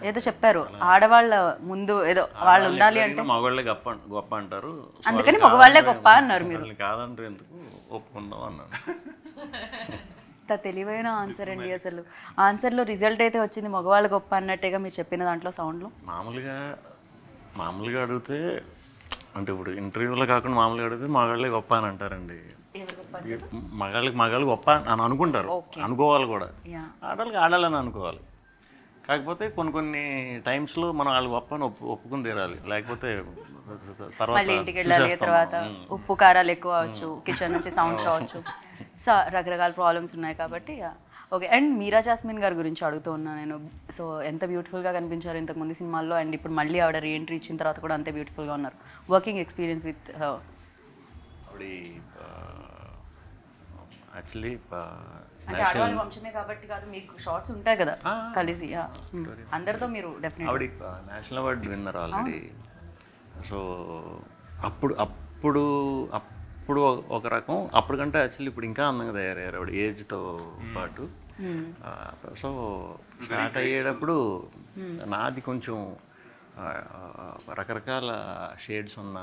ఏదో చెప్పారు, ఆడవాళ్ళ ముందు ఏదో వాళ్ళు ఉండాలి అంటే
మగవాళ్ళే గొప్ప అంటారు,
అందుకని మగవాళ్ళే గొప్ప అన్నారు మీరు.
కాదంటారు ఎందుకు ఒప్పుకుందాం అన్నారు.
ఇంత తెలివైన ఆన్సర్ అండి. అసలు ఆన్సర్లో రిజల్ట్ అయితే వచ్చింది మగవాళ్ళు గొప్ప అన్నట్టేగా మీరు చెప్పిన దాంట్లో సౌండ్లో.
మామూలుగా అడిగితే అంటే ఇప్పుడు ఇంటర్వ్యూలో కాకుండా మామూలుగా అడిగితే మగాళ్ళే గొప్ప అని అంటారండి. మగాళ్ళు గొప్ప అని అనుకుంటారు, అనుకోవాలి కూడా. ఆడవాళ్ళకి ఆడాలని అనుకోవాలి. కాకపోతే కొన్ని టైమ్స్లో మనం వాళ్ళు గొప్ప అని ఒప్పుకుని తీరాలి, లేకపోతే
మళ్ళీ ఇంటికి వెళ్ళాలి. తర్వాత ఉప్పు కారాలు ఎక్కువ అవచ్చు, కిచెన్ నుంచి సౌండ్స్ రావచ్చు, సో రకరకాల ప్రాబ్లమ్స్ ఉన్నాయి కాబట్టి. ఓకే, అండ్ మీరా జాస్మిన్ గారి గురించి అడుగుతూ ఉన్నా నేను. సో ఎంత బ్యూటిఫుల్గా కనిపించారు ఇంతకుముందు సినిమాల్లో, అండ్ ఇప్పుడు మళ్ళీ ఆవిడ రీఎంట్రీ ఇచ్చిన తర్వాత కూడా అంతే బ్యూటిఫుల్గా ఉన్నారు. వర్కింగ్ ఎక్స్పీరియన్స్ విత్
ఆవిడ యాక్చువల్లీ
అంటే ఆడవాళ్ళ వంశమే కాబట్టి కాదు, మీకు షార్ట్స్ ఉంటాయి కదా కలిసి అందరితో మీరు డెఫినెట్.
ఆవిడ national award winner already. So అప్పుడు ఒక రకం, అప్పటికంటే యాక్చువల్లీ ఇప్పుడు ఇంకా అందంగా తయారయ్యారు ఆవిడ ఏజ్తో పాటు. సో స్టార్ట్ అయ్యేటప్పుడు నాది కొంచెం రకరకాల షేడ్స్ ఉన్న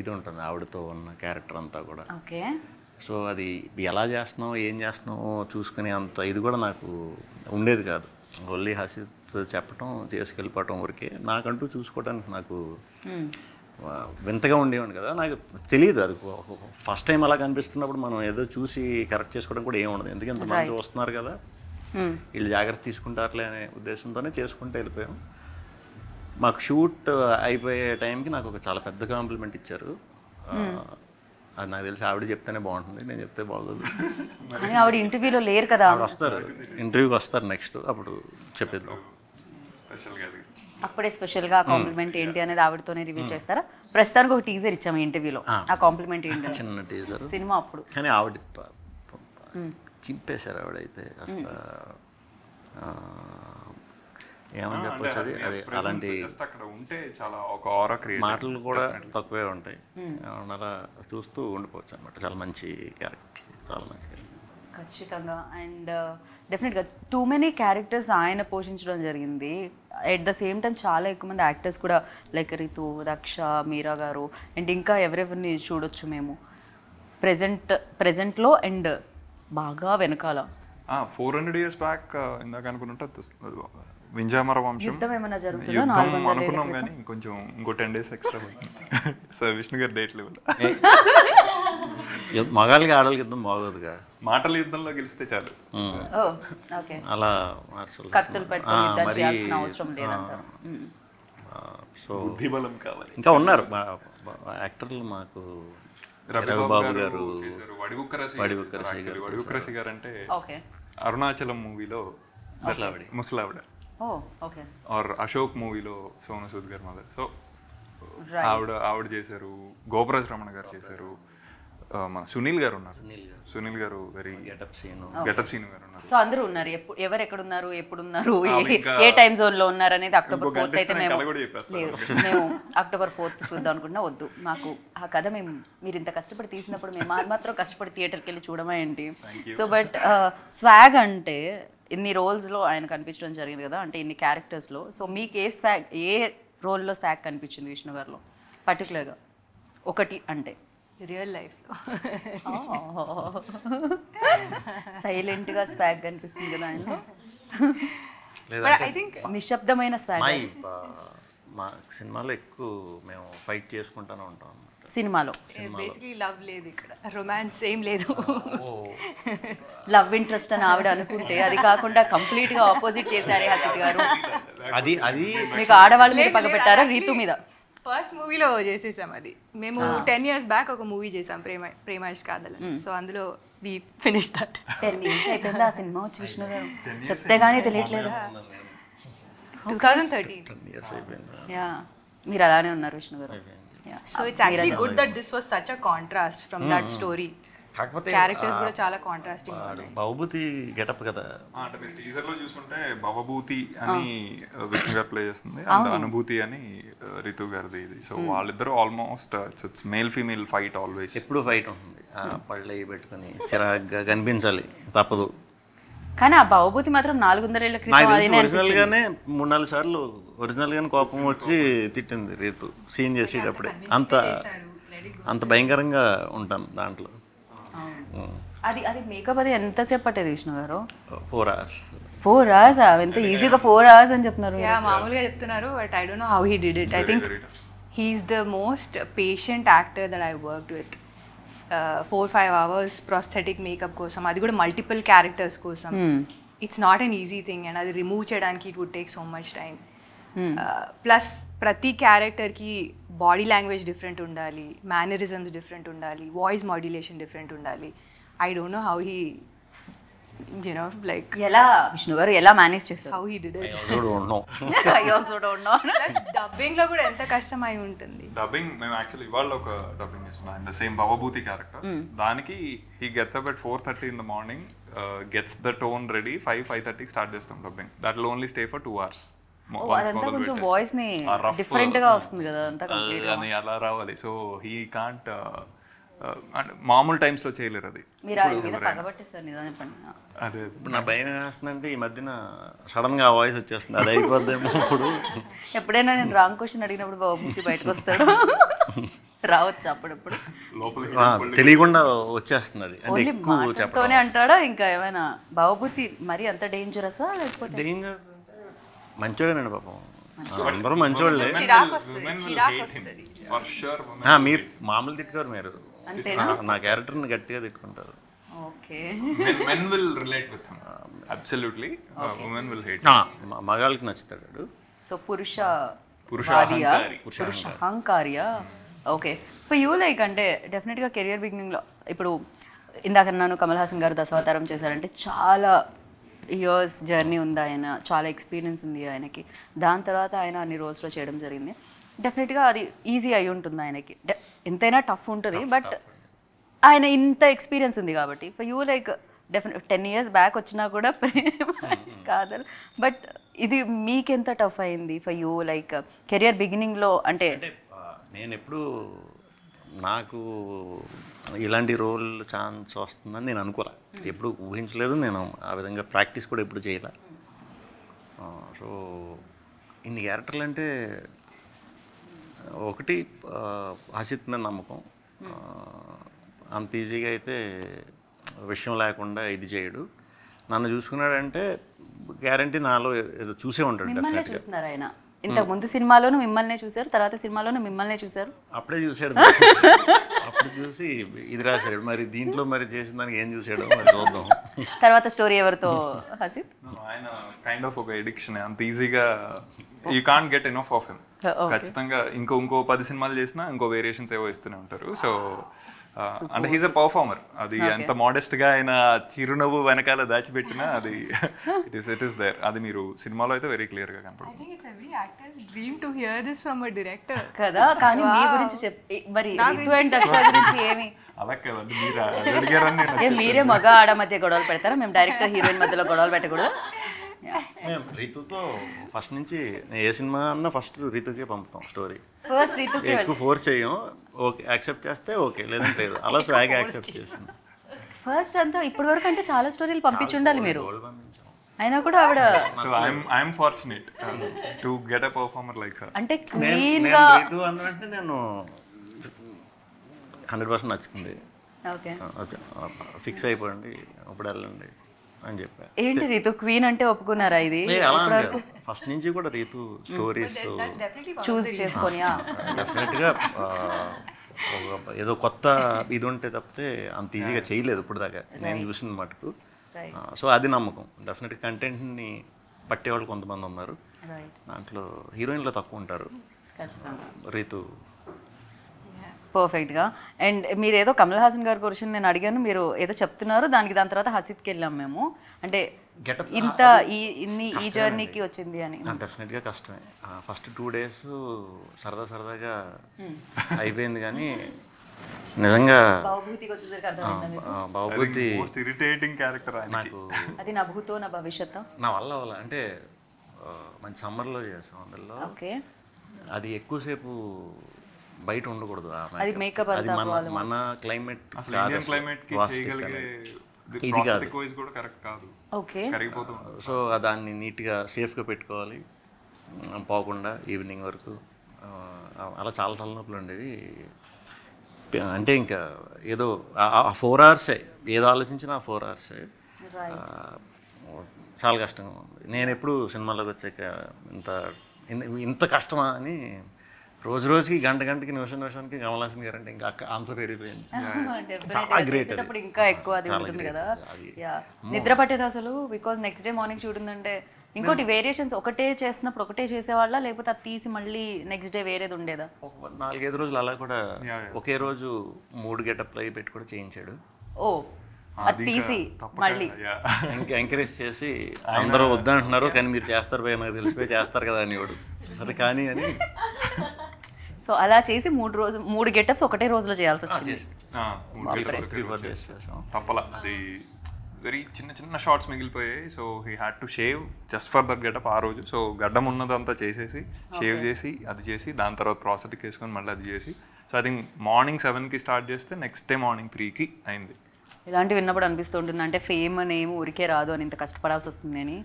ఇది ఉంటుంది ఆవిడతో ఉన్న క్యారెక్టర్ అంతా కూడా.
ఓకే,
సో అది ఎలా చేస్తున్నావు ఏం చేస్తున్నావు చూసుకునే అంత ఇది కూడా నాకు ఉండేది కాదు. ఓన్లీ హసిత్ చెప్పటం చేసుకెళ్ళిపోవటం వరకే, నాకంటూ చూసుకోవడానికి నాకు వింతగా ఉండేవాడు కదా. నాకు తెలియదు అది ఫస్ట్ టైం అలా కనిపిస్తున్నప్పుడు మనం ఏదో చూసి కరెక్ట్ చేసుకోవడం కూడా ఏమి ఉండదు, ఎందుకంటే ఇంతమంది వస్తున్నారు కదా వీళ్ళు జాగ్రత్త తీసుకుంటారులే అనే ఉద్దేశంతోనే చేసుకుంటూ వెళ్ళిపోయాం. మాకు షూట్ అయిపోయే టైంకి నాకు ఒక చాలా పెద్ద కాంప్లిమెంట్ ఇచ్చారు. అది నాకు తెలిసి ఆవిడ చెప్తేనే బాగుంటుంది, నేను చెప్తే బాగోదు.
ఆవిడ ఇంటర్వ్యూలో లేరు కదా,
ఆవిడ వస్తారు ఇంటర్వ్యూకి వస్తారు నెక్స్ట్, అప్పుడు చెప్పేద్దాం.
అప్పుడే స్పెషల్గా కాంప్లిమెంట్ ఏంటి అనేది ఆవిడతోనే రివ్యూ చేస్తారా? ప్రస్తుతానికి ఒక టీజర్ ఇచ్చాము ఇంటర్వ్యూలో, ఆ కాంప్లిమెంట్ ఏంటి?
చిన్న టీజర్
సినిమా అప్పుడు.
కానీ ఆవిడ చింపేశారు ఆవిడైతే అసలు. ఏమని చెప్పొచ్చు, అది అలాంటి మాటలు కూడా తక్కువే ఉంటాయి, అలా చూస్తూ ఉండిపోవచ్చు అనమాట. చాలా మంచి క్యారెక్టర్, చాలా మంచి క్యారెక్టర్
ఖచ్చితంగా. అండ్ డెఫినెట్గా టూ మెనీ క్యారెక్టర్స్ ఆయన పోషించడం జరిగింది. ఎట్ ద సేమ్ టైం చాలా ఎక్కువ మంది యాక్టర్స్ కూడా లైక్ రితు, దక్ష, మీరా గారు అండ్ ఇంకా ఎవరెవరిని చూడొచ్చు మేము ప్రెజెంట్లో అండ్ బాగా వెనకాల.
400 years బ్యాక్ ఇందాక అనుకుంటా వింజామర వంశం
యుద్ధం ఏమైనా జరుగుతుందా?
యుద్ధం అనుకున్నాం కానీ కొంచెం ఇంకో 10 days ఎక్స్ట్రా సార్ విష్ణు గారు డేట్ లెవెల్.
మగాళ్ళకి ఆడవాళ్ళకి యుద్ధం బాగోదుగా,
మాటల యుద్ధంలో గెలిస్తే చాలు.
అలా
కత్తులు పట్టుకొని యుద్ధం చేయాల్సిన అవసరం లేదంట.
సో
బుద్ధిబలం కావాలి.
ఇంకా ఉన్నారు యాక్టర్లు మాకు. రవిబాబు గారు,
వడివుక్కరసి గారు అంటే అరుణాచలం మూవీలో ముసలావిడ, ఆర్ అశోక్ మూవీలో సోను సూద్ గారు మదర్. సో ఆవిడ చేశారు. గోపరాజ్ రమణ గారు చేశారు. మన సునీల్ గారు ఉన్నారు. సునీల్ గారు వెరీ గెటప్ సీన్ గారు ఉన్నారు.
సో అందరూ ఉన్నారు. ఎవరు ఎక్కడ ఉన్నారు, ఎప్పుడు ఉన్నారు, ఏ టైం జోన్ లో ఉన్నారు అనేది October 4th అయితే మేము October 4th చూద్దాం అనుకుంటున్నా. వద్దు, మాకు ఆ కథ మీరు ఇంత కష్టపడి తీసినప్పుడు మేము మాత్రం కష్టపడి థియేటర్కి వెళ్ళి చూడమా ఏంటి. సో బట్ స్వాగ్ అంటే ఇన్ని రోల్స్లో ఆయన కనిపించడం జరిగింది కదా, అంటే ఇన్ని క్యారెక్టర్స్లో. సో మీకు ఏ రోల్లో స్వాగ్ కనిపించింది విష్ణు గారిలో పర్టికులర్గా ఒకటి అంటే?
రియల్ లైఫ్లో
సైలెంట్గా స్వాగ్ కనిపిస్తుంది కదా ఆయన.
ఐ థింక్
నిశ్శబ్దమైన స్వాగ్.
మా సినిమాలో ఎక్కువ మేము ఫైట్ చేసుకుంటూనే ఉంటాం అన్నమాట.
సినిమాలో
బేసిక్లీ లవ్ లేదు ఇక్కడ, రొమాన్స్ ఏం లేదు.
లవ్ ఇంట్రెస్ట్ అని ఆవిడ అనుకుంటే అది కాకుండా కంప్లీట్ గా ఆపోజిట్ చేశారే హసిత్ గారు.
అది
మీకు ఆడవాళ్ళు మీద పగబెట్టారా రీతు మీద?
ఫస్ట్ మూవీలో చేసేసాం అది. మేము 10 years బ్యాక్ ఒక మూవీ చేసాం, ప్రేమేష్ కాదలని. సో అందులో వి ఫినిష్ దట్.
10 years అయిపోయింది ఆ సినిమా వచ్చి విష్ణు గారు, చెప్తే గానీ తెలియట్లేదు.
2013.
ఇయర్స్ అయిపోయింది.
యా, మీరు అలానే ఉన్నారు విష్ణు గారు.
So it's actually good that this was such a contrast from that story.
కాకపోతే
క్యారెక్టర్స్ కూడా చాలా కాంట్రాస్టింగ్ ఉన్నాయి.
బాహుబలి గెటప్ కదా.
అంటే మీరు టీజర్ లో చూసుకుంటే భవభూతి అని విష్ణు గారు ప్లే చేస్తుంది, అండ్ అనుభూతి అని రితు గారిది ఇది. సో వాళ్ళిద్దరూ almost it's male female fight always.
ఎప్పుడు ఫైట్ ఉంటుంది, పళ్ళు అవి పెట్టుకుని చిరాగ్గా కనిపించాలి, తప్పదు.
కానీ ఆ బాహుబలి మాత్రం 400 ఏళ్ల క్రితం అదేనే
ఒరిజినల్ గానే 3-4 సార్లు ఒరిజినల్ గానే కోపం వచ్చి తిట్టింది రీతు సీన్ చేసేటప్పుడే. అంత భయంకరంగా ఉంటాను దాంట్లో.
అది మేకప్ అది ఎంతసేపు పట్టేది విష్ణు గారు?
4 hours.
4 hours? ఎంత ఈజీగా 4 hours అని చెప్తున్నారు.
యా, మామూలుగా చెప్తున్నారు, but I don't know how he did it. I think he's the most patient actor that I worked with. 4-5 hours prosthetic makeup కోసం, అది కూడా మల్టిపుల్ క్యారెక్టర్స్ కోసం. It's not an easy thing, and అది remove చేయడానికి it would take so much time. Plus ప్రతి క్యారెక్టర్కి body language different ఉండాలి, mannerisms different ఉండాలి, వాయిస్ మాడ్యులేషన్ డిఫరెంట్ ఉండాలి. I don't know how he like
ఎలా విష్ణు గారు ఎలా మేనేజ్ చేశారు?
How he did it. Dubbing లో కూడా ఎంత కష్టం అయి ఉంటుంది.
డబ్బింగ్ మేము యాక్చువల్లీ ఇవాళ ఒక డబ్బింగ్ చేస్తున్నాం, అండ్ సేమ్ భవభూతి క్యారెక్టర్. దానికి he gets up at 4:30 in the morning, gets the tone ready, 5:30 start చేస్తాం dubbing. That will only stay for 2 hours.
అదంతా కొంచెం వాయిస్ ని డిఫరెంట్ గా వస్తుంది కదా, అంతా కంప్లీట్ గా
అలా రావాలి. సో హీ కాంట్ మామూలు టైమ్స్ లో చేయలేరు అది.
మీరు ఆయన మీద పగబట్టేస్తారు నిజాన్ని చెప్పండి.
అదే
ఇప్పుడు నా భయం వేస్తుందంటే ఈ మధ్యన సడన్ గా ఆ వాయిస్ వచ్చేస్తుంది, అది అయిపోద్దేమో. ఇప్పుడు
ఎప్పుడైనా నేను రాంగ్ క్వశ్చన్ అడిగినప్పుడు బాబుమూర్తి బయటకు వస్తాడు, రావచ్చు అప్పుడప్పుడు.
తెలియకుండా వచ్చేస్తుంది అది. అంటే
ఓన్లీ
ఎక్కువ
మాటతోనే అంటాడా? ఇంకా ఏమైనా బాబుమూర్తి మరి అంత డేంజరసా లేకపోతే?
డేంజర్ మంచోడేనండి పాపం, అందరూ మంచోళ్ళే. మీరు మామూలు తిట్టుకోరు, మీరు నా క్యారెక్టర్ని గట్టిగా తిట్టుకుంటారు.
Okay,
men will relate with him absolutely, women will hate.
మగాళ్ళకి నచ్చుతాడు.
సో పురుష
పురుష
అహంకార్య. ఓకే, ఫర్ యూ లైక్ అంటే డెఫినెట్గా కెరియర్ బిగినింగ్లో ఇప్పుడు ఇందాక నన్ను కమల్ హాసన్ గారు దశావతారం చేశారంటే చాలా ఇయర్స్ జర్నీ ఉంది ఆయన, చాలా ఎక్స్పీరియన్స్ ఉంది ఆయనకి. దాని తర్వాత ఆయన అన్ని రోజులో చేయడం జరిగింది. డెఫినెట్గా అది ఈజీ అయి ఉంటుంది ఆయనకి, ఎంతైనా టఫ్ ఉంటుంది, బట్ ఆయన ఇంత ఎక్స్పీరియన్స్ ఉంది కాబట్టి for you like definite 10 years back వచ్చినా కూడా ప్రేమ కాదు, బట్ ఇది మీకెంత టఫ్ అయింది ఫర్ యూ లైక్ కెరియర్ బిగినింగ్లో? అంటే
నేను ఎప్పుడు నాకు ఇలాంటి రోల్ ఛాన్స్ వస్తుందని నేను అనుకోలే, ఎప్పుడు ఊహించలేదు. నేను ఆ విధంగా ప్రాక్టీస్ కూడా ఎప్పుడు చేయలే. సో ఇన్ని క్యారెక్టర్లు అంటే ఒకటి హసిత్ మీద నమ్మకం. అంత ఈజీగా అయితే విషయం లేకుండా ఇది చేయడు. నన్ను చూసుకున్నాడంటే గ్యారంటీ నాలో ఏదో చూసే ఉంటాడు.
మిమ్మల్ని చూస్తున్నారు ఆయన, ఇంతకు ముందు సినిమాలోనూ మిమ్మల్నే చూశారు, తర్వాత సినిమాలోనూ మిమ్మల్నే చూశారు.
అప్పుడే చూశాడు, అప్పుడు చూసి ఇది రాశాడు. మరి దీంట్లో మరి చేసిన దానికి ఏం చూసాడో మరి చూద్దాం.
తర్వాత స్టోరీ ఎవరితో హసిత్?
ఆయన కైండ్ ఆఫ్ ఒక ఎడిక్షన్, అంత ఈజీగా you can't get enough of him. ఖచ్చితంగా ఇంకో 10 సినిమాలు చేసినా ఇంకో వేరియేషన్స్ ఏవో ఇస్తూనే ఉంటారు. సో అంటే హీస్ అ పర్ఫార్మర్. అది ఎంత మోడెస్ట్ గా ఆయన చిరునవ్వు వెనకాల దాచిపెట్టినా అది ఇట్ ఇస్ దేర్. అది మీరు సినిమాలో అయితే వెరీ క్లియర్ గా కనపడుతుంది.
కదా, కానీ మీ గురించి చెప్పి మరి రితు అండ్ దక్ష గురించి ఏమి
అలా కదండి, మీరు అడిగారని
మీరే మగ ఆడ మధ్య గొడవలు పెడతారా? మేము డైరెక్టర్ హీరోయిన్ మధ్యలో గొడవలు పెట్టకూడదు.
మేము రీతుతో ఫస్ట్ నుంచి ఏ సినిమా అన్నా ఫస్ట్ రీతుకే పంపుతాం స్టోరీ.
ఫస్ట్ రీతుకి
ఎక్కువ ఫోర్స్ చేయం. ఓకే యాక్సెప్ట్ చేస్తే ఓకే, లేదంటే లేదు. అలా స్వాగ్ యాక్సెప్ట్ చేస్తుంది.
ఫస్ట్ అంతా ఇప్పటి వరకు అంటే చాలా స్టోరీలు పంపించుండాలి మీరు, అయినా కూడా ఆవిడ.
So I'm fortunate to get a performer like her.
అంటే క్లీన్ గా
రీతు అన్నట్టు నేను 100% నచ్చుతుంది.
ఓకే
ఓకే ఫిక్స్ అయిపోండి, అప్పుడు వెళ్ళండి అని చెప్పారు.
ఏంటి రీతు క్వీన్ అంటే ఒప్పుకున్నారా? ఇది
ఫస్ట్ నుంచి కూడా రీతు స్టోరీస్
చూస్ చేసుకొని
డెఫినెట్గా ఏదో కొత్త ఇది ఉంటే తప్పితే అంత ఈజీగా చేయలేదు ఇప్పుడు దాకా నేను చూసిన మటుకు. సో అది నమ్మకం. డెఫినెట్గా కంటెంట్ని పట్టేవాళ్ళు కొంతమంది ఉన్నారు, దాంట్లో హీరోయిన్లో తక్కువ ఉంటారు. రీతు
పర్ఫెక్ట్గా. అండ్ మీరు ఏదో కమల్ హాసన్ గారి గురించి నేను అడిగాను, మీరు ఏదో చెప్తున్నారు, దాని తర్వాత హసిత్కి వెళ్ళాం మేము. అంటే ఇంత ఈ జర్నీకి వచ్చింది అని.
డెఫినెట్గా కష్టమే. ఫస్ట్ 2 days సరదాగా అయిపోయింది, కానీ నిజంగా
బాబుతికి వచ్చేసరికి అర్థమైంది
బాబుతి
ఇరిటేటింగ్ క్యారెక్టర్
నాకు.
అది నా భూతో నా భవిష్యత్
నా వల్ల అంటే మంచి సమ్మర్లో చేసాం అందులో.
ఓకే.
అది ఎక్కువసేపు బయట ఉండకూడదు.
అది మేకప్
అది మన క్లైమేట్
క్లైమేట్
ఇది కాదు.
కూడా కరెక్ట్ కాదు.
ఓకే.
సో దాన్ని నీట్గా సేఫ్గా పెట్టుకోవాలి, పోకుండా ఈవినింగ్ వరకు. అలా చాలా తలనొప్పులు ఉండేవి. అంటే ఇంకా ఏదో 4 hours ఏదో ఆలోచించినా 4 hours చాలా కష్టంగా ఉంది. నేను ఎప్పుడు సినిమాలోకి వచ్చాక ఇంత కష్టమా అని రోజుకి గంటకి నిమిషానికి కమల్ హాసన్ గారు అంటే ఇంకా ఆన్సర్ పెరిగిపోయింది. చాలా గ్రేట్.
ఇంకా ఎక్కువ అది ఉంటుంది కదా. నిద్ర పట్టేది అసలు, because next day morning shoot ఉందంటే. ఇంకోటి వేరియేషన్స్ ఒకటే చేస్తున్నప్పుడు ఒకటే చేసేవాళ్ళ, లేకపోతే అది తీసి మళ్ళీ నెక్స్ట్ డే వేరేది ఉండేదా?
4-5 రోజులు అలా కూడా ఒకే రోజు 3 గెటప్లు అవి పెట్టి కూడా చేయించాడు.
ఓ, అది తీసి మళ్ళీ
ఇంకా ఎంకరేజ్ చేసి అందరూ వద్దంటున్నారు కానీ మీరు చేస్తారు భయ, నాకు తెలిసిపోయి చేస్తారు కదా అని వాడు. సరే కానీ అని
సో అలా చేసి 3 గెటప్స్ ఒకటే రోజులో చేయాల్సి వచ్చింది.
3-4 days చేసాం.
తప్పలా. అది వెరీ చిన్న షార్ట్స్ మిగిలిపోయాయి. So he had to shave just for that getup ఆ రోజు. సో గడ్డం ఉన్నదంతా చేసేసి షేవ్ చేసి అది చేసి దాని తర్వాత ప్రాసెస్కి వేసుకొని మళ్ళీ అది చేసి, సో ఐ థింక్ మార్నింగ్ 7కి స్టార్ట్ చేస్తే నెక్స్ట్ డే మార్నింగ్ 3కి అయింది.
ఇలాంటివి విన్నప్పుడు అనిపిస్తుంటుంది అంటే ఫేమ్ అనేమి ఊరికే రాదు అని, ఇంత కష్టపడాల్సి వస్తుంది అని.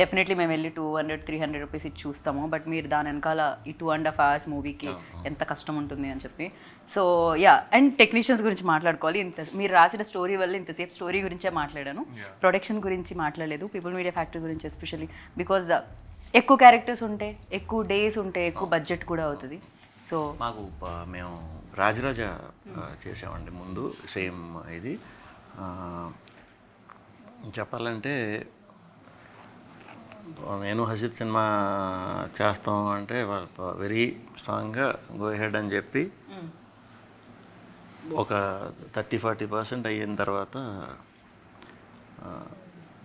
డెఫినెట్లీ మేము వెళ్ళి 200-300 రూపీస్ ఇచ్చి చూస్తాము, బట్ మీరు దాని వెనకాల ఈ 2.5 hours మూవీకి ఎంత కష్టం ఉంటుంది అని చెప్పి. సో యా, అండ్ టెక్నీషియన్స్ గురించి మాట్లాడుకోవాలి. మీరు రాసిన స్టోరీ వల్ల ఇంతసేపు స్టోరీ గురించే మాట్లాడాను, ప్రొడక్షన్ గురించి మాట్లాడలేదు, పీపుల్ మీడియా ఫ్యాక్టరీ గురించి ఎస్పెషల్లీ. బికాజ్ ఎక్కువ క్యారెక్టర్స్ ఉంటే, ఎక్కువ డేస్ ఉంటే, ఎక్కువ బడ్జెట్ కూడా అవుతుంది. సో
మాకు మేము రాజరాజ చేసామండి ముందు, సేమ్ ఇది చెప్పాలంటే. నేను హసిత్ సినిమా చేస్తాం అంటే వెరీ స్ట్రాంగ్గా గో హెడ్ అని చెప్పి ఒక 30-40% అయిన తర్వాత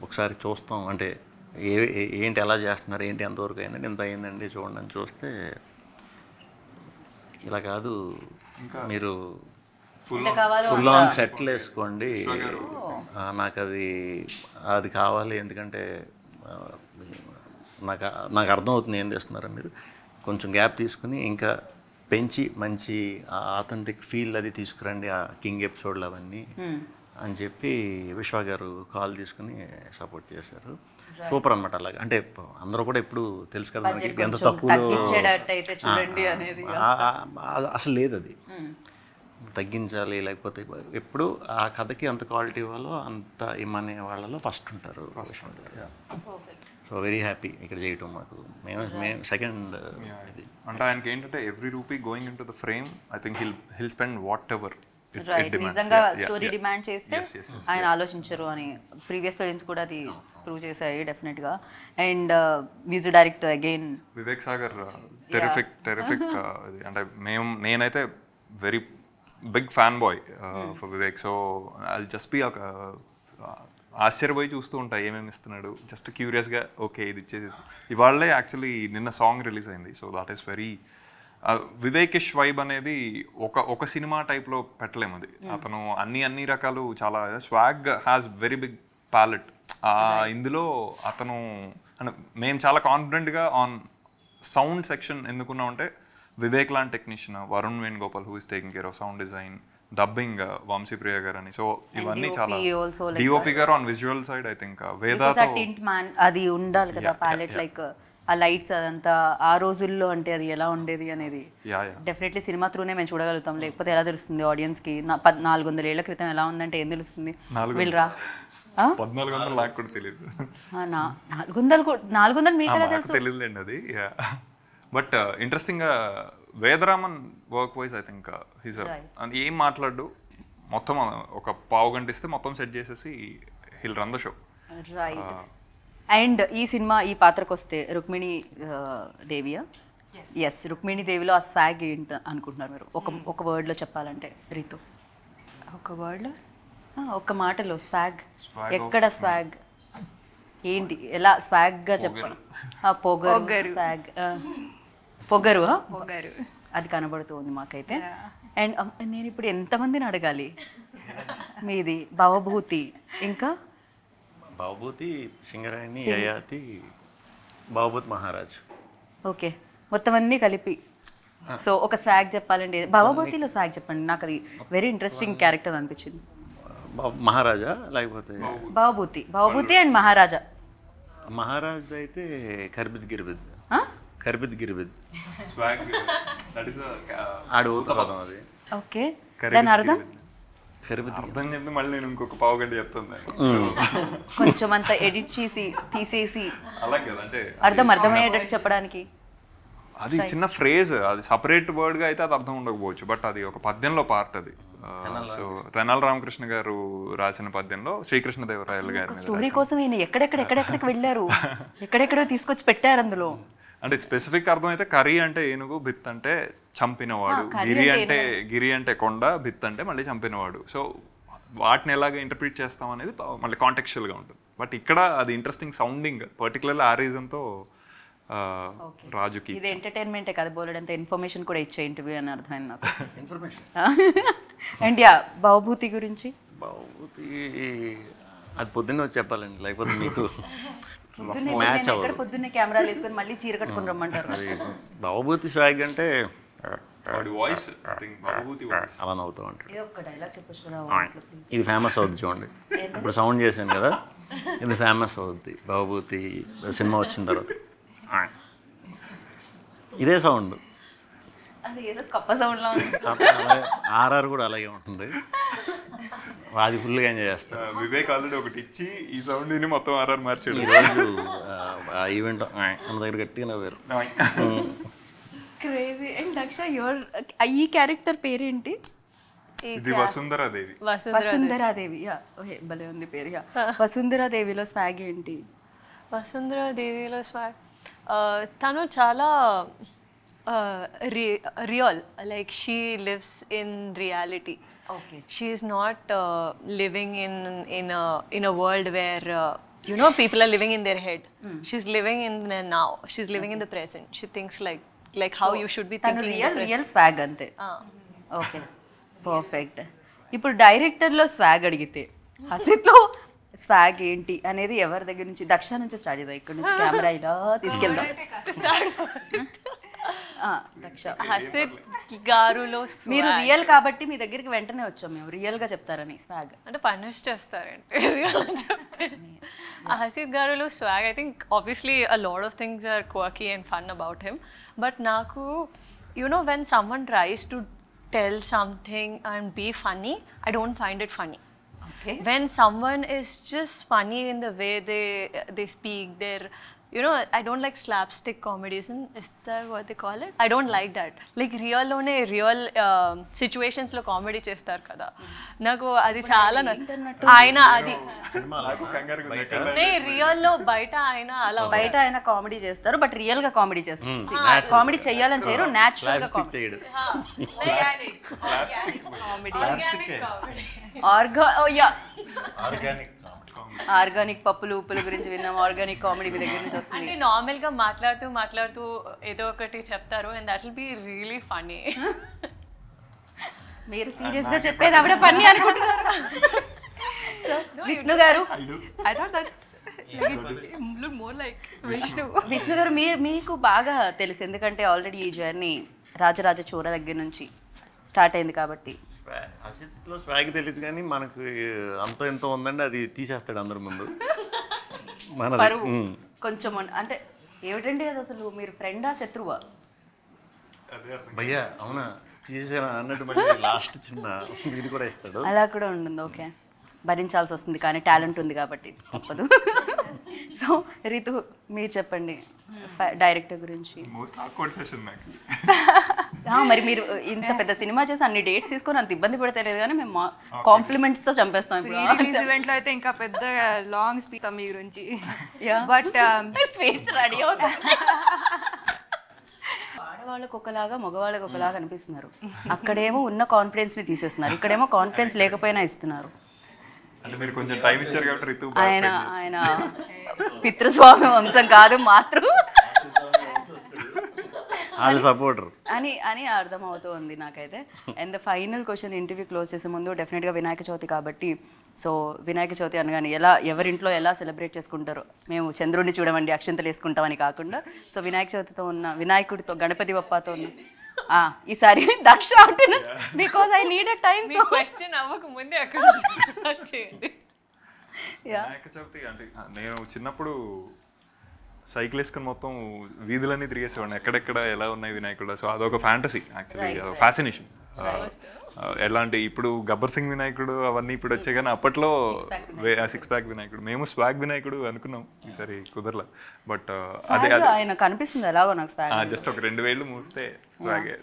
ఒకసారి చూస్తాం అంటే ఏంటి ఎలా చేస్తున్నారు, ఏంటి ఎంతవరకు అయిందండి, ఎంత అయిందండి చూడండి అని చూస్తే, ఇలా కాదు మీరు ఫుల్ ఆన్ సెట్లు వేసుకోండి, నాకు అది కావాలి, ఎందుకంటే నాకు అర్థమవుతుంది ఏం చేస్తున్నారో మీరు, కొంచెం గ్యాప్ తీసుకుని ఇంకా పెంచి మంచి ఆథెంటిక్ ఫీల్ అది తీసుకురండి ఆ కింగ్ ఎపిసోడ్లు అవన్నీ అని చెప్పి విశ్వ గారు కాల్ తీసుకుని సపోర్ట్ చేశారు. సూపర్ అనమాట. అలాగే అంటే అందరూ కూడా ఎప్పుడు తెలుసు కదా మనకి ఎంత తక్కువలో అసలు లేదు, అది తగ్గించాలి, లేకపోతే ఎప్పుడు ఆ కథకి అంత క్వాలిటీ ఇవ్వాలో అంత ఇమ్మనే వాళ్ళలో ఫస్ట్ ఉంటారు. సో వెరీ హ్యాపీ ఇక్కడ చేయటం మాకు. మేము సెకండ్ ఇది
అంటే ఆయనకి ఏంటంటే every rupee going in to the frame, I think he'll spend what ever
నిజంగా స్టోరీ డిమాండ్ చేస్తే ఆయన ఆలోచించరు అని ప్రీవియస్ ఫిల్మ్స్ కూడా అది ప్రూవ్ చేశాయి డెఫినెట్గా. And music director again
Vivek Sagar, terrific. అంటే నేనైతే very big fan boy for Vivek. So I just be ఆశ్చర్యపోయి చూస్తూ ఉంటా ఏమేమి ఇస్తున్నాడు, జస్ట్ క్యూరియస్గా ఓకే ఇది ఇచ్చేది. ఇవాళే యాక్చువల్లీ నిన్న సాంగ్ రిలీజ్ అయింది. So that is very Vivekish vibe అనేది ఒక సినిమా టైప్లో పెట్టలేము. అది అతను అన్ని రకాలు చాలా swag has very big palette. ఇందులో అతను మేము చాలా కాన్ఫిడెంట్గా ఆన్ సౌండ్ సెక్షన్ ఎందుకున్నామంటే వివేక్ లాంటి technician, Varun Venugopal who is taking care of sound design, dubbing Vamshipriya garu అని. సో ఇవన్నీ చాలా DOP garu on visual side I think వేదాతో
అది ఉండాలి కదా ప్యాలెట్, లైక్ ఆ లైట్స్ అదంతా ఆ రోజుల్లో అంటే అది ఎలా ఉండేది అనేది డెఫినెట్లీ సినిమా త్రూనే మేము చూడగలుగుతాం, లేకపోతే ఎలా తెలుస్తుంది ఆడియన్స్కి? 400 ఏళ్ల క్రితం ఎలా ఉందంటే ఏం తెలుస్తుంది? వీళ్ళరా
1400 నాకు కూడా తెలియదు.
400 మీకు ఎలా తెలుసు?
తెలియదులేండి అది. బట్ ఇంట్రెస్టింగ్గా Vedaraman work wise I think his and ఏం మాట్లాడు మొత్తం ఒక పావు గంట ఇస్తే మొత్తం సెట్ చేసేసి hill run the show.
Right. And ఈ సినిమా ఈ పాత్రకు వస్తే రుక్మిణి దేవియా? ఎస్, రుక్మిణి దేవిలో ఆ స్వాగ్ ఏంటి అనుకుంటున్నారు మీరు? ఒక వర్డ్లో చెప్పాలంటే రీతు,
ఒక వర్డ్లో
ఒక్క మాటలో స్వాగ్. ఎక్కడ స్వాగ్ ఏంటి, ఎలా స్వాగ్గా చెప్పాలి? పొగరు, స్వాగ్, పొగరు.
పొగరు
అది కనబడుతుంది మాకైతే. అండ్ నేను ఇప్పుడు ఎంతమందిని అడగాలి? మీది భవభూతి, ఇంకా
బాబూతి, సింగరాయని, యయాతి, బాబూత్ మహారాజ్.
ఓకే, మొత్తం అన్నీ కలిపి. సో ఒక స్వాగ్ చెప్పాలండి, భవభూతిలో స్వాగ్ చెప్పండి. నాకు అది వెరీ ఇంట్రెస్టింగ్ క్యారెక్టర్ అనిపించింది.
మహారాజా లేకపోతే
భవభూతి అండ్ మహారాజా.
మహారాజ్ అయితే కర్బిద్ గిర్బిద్. కర్బిద్ గిర్బిద్ ఆడు ఊతపదం అది.
ఓకే, దాని అర్థం
అర్థం చెప్పి మళ్ళీ నేను ఇంకొక పావు గంట చెప్తాను.
కొంచెం అంత ఎడిట్ చేసి తీసేసి
అలాగే కదా, అంటే
అర్థమయ్యేటట్టు చెప్పడానికి.
అది చిన్న ఫ్రేజ్, అది సపరేట్ వర్డ్ గా అయితే అది అర్థం ఉండకపోవచ్చు, బట్ అది ఒక పద్యంలో పార్ట్ అది. సో తెనాలి రామకృష్ణ గారు రాసిన పద్యంలో శ్రీకృష్ణదేవరాయలు గారి
స్టోరీ కోసం ఈయన ఎక్కడెక్కడికి వెళ్ళారు, ఎక్కడెక్కడో తీసుకొచ్చి పెట్టారు అందులో.
అంటే స్పెసిఫిక్ అర్థం అయితే కరి అంటే ఏనుగు, బిత్ అంటే చంపినవాడు, గిరి అంటే కొండ, బిత్ అంటే మళ్ళీ చంపినవాడు. సో వాటిని ఎలాగ ఇంటర్ప్రిట్ చేస్తాం అనేది మళ్ళీ కాంటెక్చువల్ గా ఉంటుంది. బట్ ఇక్కడ అది ఇంట్రెస్టింగ్ సౌండింగ్, పర్టికులర్లీ ఆ రీజన్తో రాజుకి.
ఇది ఎంటర్టైన్మెంటే కదా, బోలెడంత ఇన్ఫర్మేషన్ కూడా ఇచ్చే ఇంటర్వ్యూ అని అర్థమైంది నాకు.
ఇన్ఫర్మేషన్.
అండ్ యా, భవభూతి గురించి.
భవభూతి అది పొద్దున్నే వచ్చి చెప్పాలండి, లేకపోతే మీకు
మ్యాచ్ అవ్వదు. పొద్దున్నే కెమెరాలు వేసుకొని మళ్ళీ చీర కట్టుకుని రమ్మంటారు.
భవభూతి స్వాగ్ అంటే
వాయిస్
అలా నవ్వుతూ ఉంటాడు.
ఒక్క డైలాగ్ చెప్పొచ్చు కదా.
ఇది ఫేమస్ అవుద్ది చూడండి, ఇప్పుడు సౌండ్ చేశాను కదా, ఇది ఫేమస్ అవుద్ది భవభూతి సినిమా వచ్చిన తర్వాత. ఇదే సౌండ్,
అది ఏదో కప్ప సౌండ్లో ఉంది.
ఆర్ఆర్ కూడా అలాగే ఉంటుంది, అది ఫుల్గా ఎంజాయ్ చేస్తాను.
వివేక్ ఆల్రెడీ ఒకటి ఇచ్చి ఈ సౌండ్ ని మొత్తం ఆర్ఆర్ మార్చాడు.
ఈరోజు ఈవెంట్ మన దగ్గర గట్టిగా నవ్వారు.
క్రేజీ. అండ్ దక్ష, ఈ క్యారెక్టర్ పేరేంటి?
ఇది వసుంధరాదేవి.
వసుంధరాదేవి, యా, ఓకే, భలే ఉంది పేరు. యా, వసుంధరాదేవిలో స్వాగ్ ఏంటి?
వసుంధరాదేవిలో స్వాగ్ తను చాలా real, like she lives in reality.
Okay.
She is not living in a world where you know people are living in their head. She's living in the now. She's living in the present. She thinks like how you should be thinking in the present.
Real swag అంతే. Okay, perfect. ఇప్పుడు డైరెక్టర్లో swag అడిగితే హసిత్లో swag ఏంటి అనేది ఎవరి దగ్గర నుంచి? దక్ష నుంచి స్టార్ట్ చేద్దాం, ఇక్కడ నుంచి కెమెరా ఇలా తీసుకెళ్దాం. దక్ష,
హసిత్ గారులో
మీరు రియల్ కాబట్టి మీ దగ్గరికి వెంటనే వచ్చాం మేము, రియల్ గా చెప్తారని. స్వాగ్
అంటే పనిష్ చేస్తారంటే రియల్ అని చెప్తే. హసిత్ గారులో swag, I think obviously a lot of things are quirky and fun about him, but నాకు you know when someone tries to tell something and be funny, I don't find it funny.
Okay.
When someone is just funny in the way they speak, their you know, I don't like slapstick comedies, is that what they call it? I don't like that. Like real situations lo comedy chestar kada, naku adi chaala aina adi ne real lo baita aina ala
బయట ఆయన comedy చేస్తారు, but real గా comedy చేస్తారు. Comedy చెయ్యాలని చేయరు, natural గా comedy. Organic పప్పులు ఉప్పుల గురించి విన్నాం, ఆర్గానిక్ కామెడీ మీ దగ్గర నుంచి వస్తుంది.
అంటే నార్మల్ గా మాట్లాడుతూ ఏదో ఒకటి చెప్తారు, and that will be really funny.
మీరు సీరియస్ గా చెప్పేది ఆవిడ ఫన్నీ అనుకుంటున్నారు. విష్ణు గారు,
I thought that look more like
Vishnu గారు మీకు బాగా తెలుసు, ఎందుకంటే ఆల్రెడీ ఈ జర్నీ రాజరాజ చోర దగ్గర నుంచి స్టార్ట్ అయింది కాబట్టి.
అసిత్లో స్వాగ్ తెలియదు కానీ మనకు అంతో ఎంతో ఉందండి, అది తీసేస్తాడు అందరి ముందు.
కొంచెం అంటే ఏమిటండి అది, అసలు మీరు ఫ్రెండా శత్రువా?
భయ్యా అవునా తీసేసాను అన్నట్టు మళ్ళీ లాస్ట్ చిన్న ఇది కూడా ఇస్తాడు.
అలా కూడా ఉంటుంది. ఓకే, భరించాల్సి వస్తుంది కానీ టాలెంట్ ఉంది కాబట్టి తప్పదు. సో రితు మీరు చెప్పండి డైరెక్టర్ గురించి.
మోస్ట్ ఆక్వర్డ్ సెషన్ నాకు.
మరి మీరు ఇంత పెద్ద సినిమా చేసి అన్ని డేట్స్ తీసుకొని అంత ఇబ్బంది పడితే లేదు కానీ మేము కాంప్లిమెంట్స్తో చంపేస్తాం ఇప్పుడు.
ఈవెంట్ లో అయితే ఇంకా పెద్ద లాంగ్ స్పీచ్ మీ గురించి.
Yeah.
బట్
స్పీచ్ రెడీ అవుతుంది. ఆడవాళ్ళకి ఒకలాగా మగవాళ్ళకి ఒకలాగా అనిపిస్తున్నారు. అక్కడేమో ఉన్న కాన్ఫిడెన్స్ని తీసేస్తున్నారు, ఇక్కడేమో కాన్ఫిడెన్స్ లేకపోయినా ఇస్తున్నారు.
అంటే మీరు కొంచెం టైం ఇచ్చారు కాబట్టి రితు
ఆయన పితృస్వామి వంశం కాదు మాతృ
వాళ్ళ సపోర్టర్
అని అర్థమవుతుంది నాకైతే. And the final question interview close చేసే ముందు డెఫినెట్గా వినాయక చవితి కాబట్టి, సో వినాయక చవితి అనగానే ఎవరింట్లో ఎలా సెలబ్రేట్ చేసుకుంటారో, మేము చంద్రుడిని చూడమండి అక్షంతలు వేసుకుంటామని కాకుండా, సో వినాయక చవితితో ఉన్న వినాయకుడితో గణపతి బప్పతో ఉన్న ఈసారి దక్ష అంటున్నా because I need time.
Question అవ్వక ముందే అక్కడ స్టార్ట్ చేయండి.
వినాయక చవితి అంటే నేను చిన్నప్పుడు సైకిల్ వేసుకొని మొత్తం వీధులన్నీ తిరిగేసేవాడిని, ఎక్కడెక్కడ ఎలా ఉన్నాయి వినాయకుడు. సో అదొక ఫ్యాంటసీ యాక్చువల్లీ, ఫ్యాసినేషన్. ఎలాంటి ఇప్పుడు గబ్బర్ సింగ్ వినాయకుడు అవన్నీ ఇప్పుడు వచ్చాయి కానీ అప్పట్లో 6 ప్యాక్ వినాయకుడు, మేము స్వాగ్ వినాయకుడు అనుకున్నాం, ఈసారి కుదరలా. బట్ అదే
ఆయన కనిపిస్తుంది ఎలాగో నాకు
జస్ట్ ఒక 2 వేళ్ళు మూస్తే స్వాగే.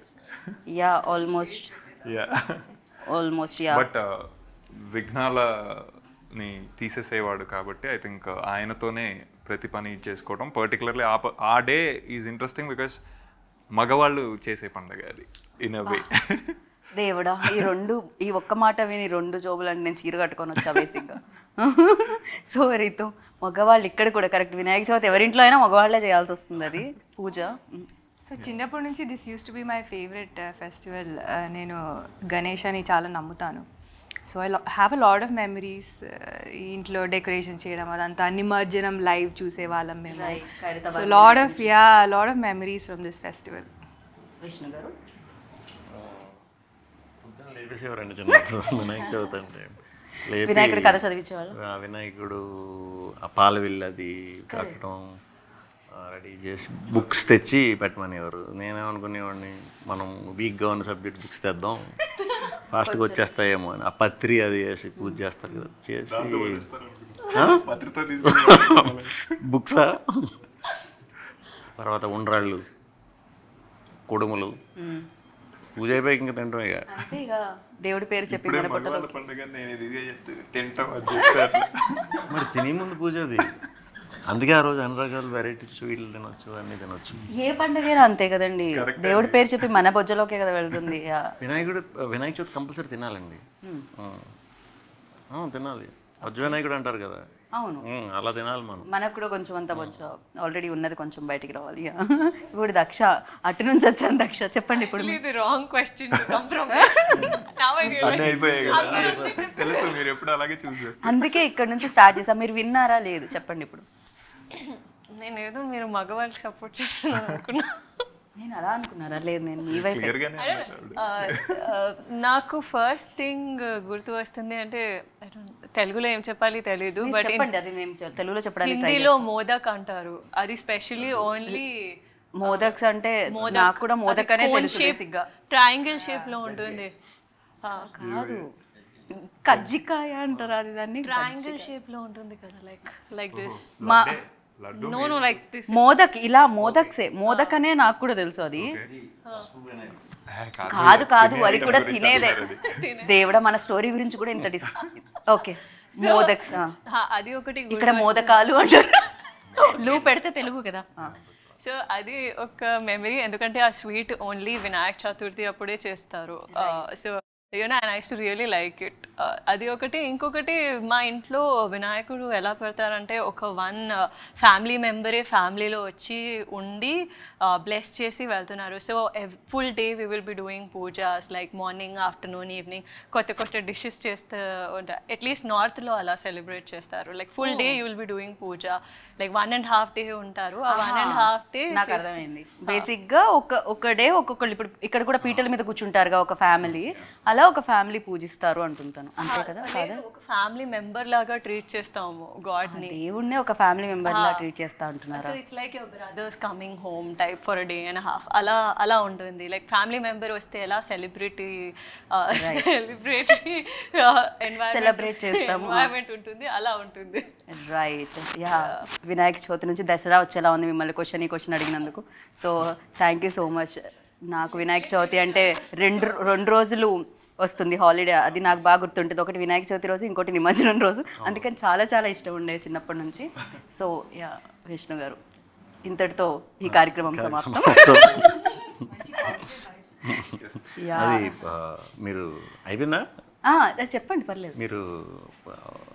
యా ఆల్మోస్ట్
బట్ విఘ్నాలని తీసేసేవాడు కాబట్టి ఐ థింక్ ఆయనతోనే ప్రతి పని చేసుకోవడం. పర్టికులర్లీ ఆ డే ఈజ్ ఇంట్రెస్టింగ్ బికాస్ మగవాళ్ళు చేసే పండుగ అది ఇన్ అ వే.
దేవుడా ఈ ఒక్క మాట విని 2 జోబులు అంటే నేను చీర కట్టుకొని వచ్చా బేసిక్గా. సో రీతు మగవాళ్ళు ఇక్కడ కూడా కరెక్ట్ వినాయక చవితి ఎవరింట్లో అయినా మగవాళ్ళే చేయాల్సి వస్తుంది అది పూజ.
సో చిన్నప్పటి నుంచి this use to be my favourite festival. నేను గణేశాని చాలా నమ్ముతాను. So I have a lot of memories. ఇంట్లో డెకరేషన్ చేయడం అదంతా, నిమజ్జనం లైవ్ చూసేవాళ్ళం మేము. So lot of memories from this festival.
Vishnu గారు
లేపేసేవారండి చిన్నప్పుడు వినాయక చవితి అంటే.
వినాయకుడు కథ చదివించేవాళ్ళు.
వినాయకుడు ఆ పాల విల్లది కట్టడం రెడీ చేసి బుక్స్ తెచ్చి పెట్టమనేవారు. నేనేమనుకునేవాడిని మనం వీక్గా ఉన్న సబ్జెక్ట్ బుక్స్ తెద్దాం ఫాస్ట్గా వచ్చేస్తాయేమో అని. ఆ పత్రి అది వేసి పూజ చేస్తారు కదా, చేసి బుక్సా, తర్వాత ఉండ్రాళ్ళు, కుడుములు, పూజ అయిపోయి ఇంకా తింటాం.
ఇక దేవుడి పేరు చెప్పి
మరి తినే ముందు పూజ అది. అందుకే ఆ రోజు అన్ని రకాల వెరైటీస్ స్వీట్లు తినొచ్చు, అన్ని తినొచ్చు.
ఏ పండుగైనా అంతే కదండి, దేవుడి పేరు చెప్పి మన బొజ్జలోకే కదా వెళ్తుంది.
వినాయక చవితి కంపల్సరీ తినాలండి. తినాలి. వజ్ర వినాయకుడు అంటారు కదా,
అవును
అలా తినాలి మనం.
మనకు కూడా కొంచెం అంతా బొజ్జ ఆల్రెడీ ఉన్నది కొంచెం బయటికి రావాలి. ఇప్పుడు దక్ష అటు నుంచి వచ్చాను. దక్ష చెప్పండి ఇప్పుడు.
ఇది wrong question to come from.
తెలుసు మీరు ఎప్పుడు అలాగే చూస్ చేస్తారు.
అందుకే ఇక్కడ నుంచి స్టార్ట్ చేసా. మీరు విన్నారా లేదు చెప్పండి ఇప్పుడు.
నేనేదో మీరు మగవాళ్ళకి సపోర్ట్ చేస్తున్నారు అనుకున్నా.
నేను అలా అనుకున్నారా? లేదు, నేను మీ వైపు.
నాకు ఫస్ట్ థింగ్ గుర్తు వస్తుంది అంటే తెలుగులో ఏం చెప్పాలి తెలీదు, బట్
అది మేము తెలుగులో చెప్పడానికి
హిందీలో మోదక్ అంటారు. అది స్పెషల్లీ ఓన్లీ
మోదక్స్ అంటే నాకు కూడా మోదక్ అనే తెలుసు బేసిక్గా.
ట్రయాంగిల్ షేప్ లో ఉంటుంది.
కాదు, కజ్జికాయ అంటారు అది. దాన్ని
ట్రయాంగిల్ షేప్ లో ఉంటుంది కదా, like this.
No
like this
modak. ఇలా మోదక్ అనే నాకు కూడా తెలుసు. అది కాదు అది కూడా తినేదే. దేవుడా మన స్టోరీ గురించి కూడా ఇంత ఓకే. మోదక్స్
అది ఒకటి.
ఇక్కడ మోదకాలు అంటారు. లూ పెడితే తెలుగు కదా.
సో అది ఒక మెమరీ, ఎందుకంటే ఆ స్వీట్ ఓన్లీ వినాయక చతుర్థి అప్పుడే చేస్తారు. So and I used to really like it. అది ఒకటి. ఇంకొకటి మా ఇంట్లో వినాయకుడు ఎలా పెడతారంటే ఒక ఫ్యామిలీ మెంబరే ఫ్యామిలీలో వచ్చి ఉండి బ్లెస్ చేసి వెళ్తున్నారు. So full day we will be doing pujas, like morning, afternoon, evening కొత్త డిషెస్ చేస్తూ ఉంటారు. అట్లీస్ట్ నార్త్లో అలా సెలబ్రేట్ చేస్తారు. Like full day you will be doing puja, like 1.5 day ఉంటారు. ఆ 1.5 day
నాకు అర్థమైంది. బేసిక్గా ఒక డే ఒక్కొక్కళ్ళు. ఇప్పుడు ఇక్కడ కూడా పీటల మీద కూర్చుంటారుగా ఒక ఫ్యామిలీ, అలా అలా ఒక ఫ్యామిలీ పూజిస్తారు అంటుంటాను, అంతే కదా?
లేదు, ఒక ఫ్యామిలీ మెంబర్ లాగా ట్రీట్ చేస్తాము గాడ్ని.
దేవుణ్ణే ఒక ఫ్యామిలీ మెంబర్ లా ట్రీట్ చేస్తా అంటున్నారు.
So it's like your brothers coming home type for day and half అలా ఉంటుంది. లైక్ ఫ్యామిలీ మెంబర్ వస్తే ఎలా సెలబ్రిటీ
Celebrate చేస్తాము.
ఎన్వైరన్మెంట్ ఉంటుంది, అలా ఉంటుంది.
రైట్. యా, వినాయక చవితి నుంచి దసరా వచ్చేలా ఉంది మిమ్మల్ని క్వశ్చన్ అడిగినందుకు. So thank you so much. నాకు వినాయక చవితి అంటే రెండు రోజులు వస్తుంది హాలిడే, అది నాకు బాగా గుర్తుంటుంది. ఒకటి వినాయక చవితి రోజు, ఇంకోటి నిమజ్జనం రోజు. అందుకని చాలా చాలా ఇష్టం ఉండేది చిన్నప్పటి నుంచి. సో యా, విష్ణు గారు, ఇంతటితో ఈ కార్యక్రమం సమాప్తం.
అది మీరు అయిపోయిందా?
చెప్పండి, పర్లేదు.
మీరు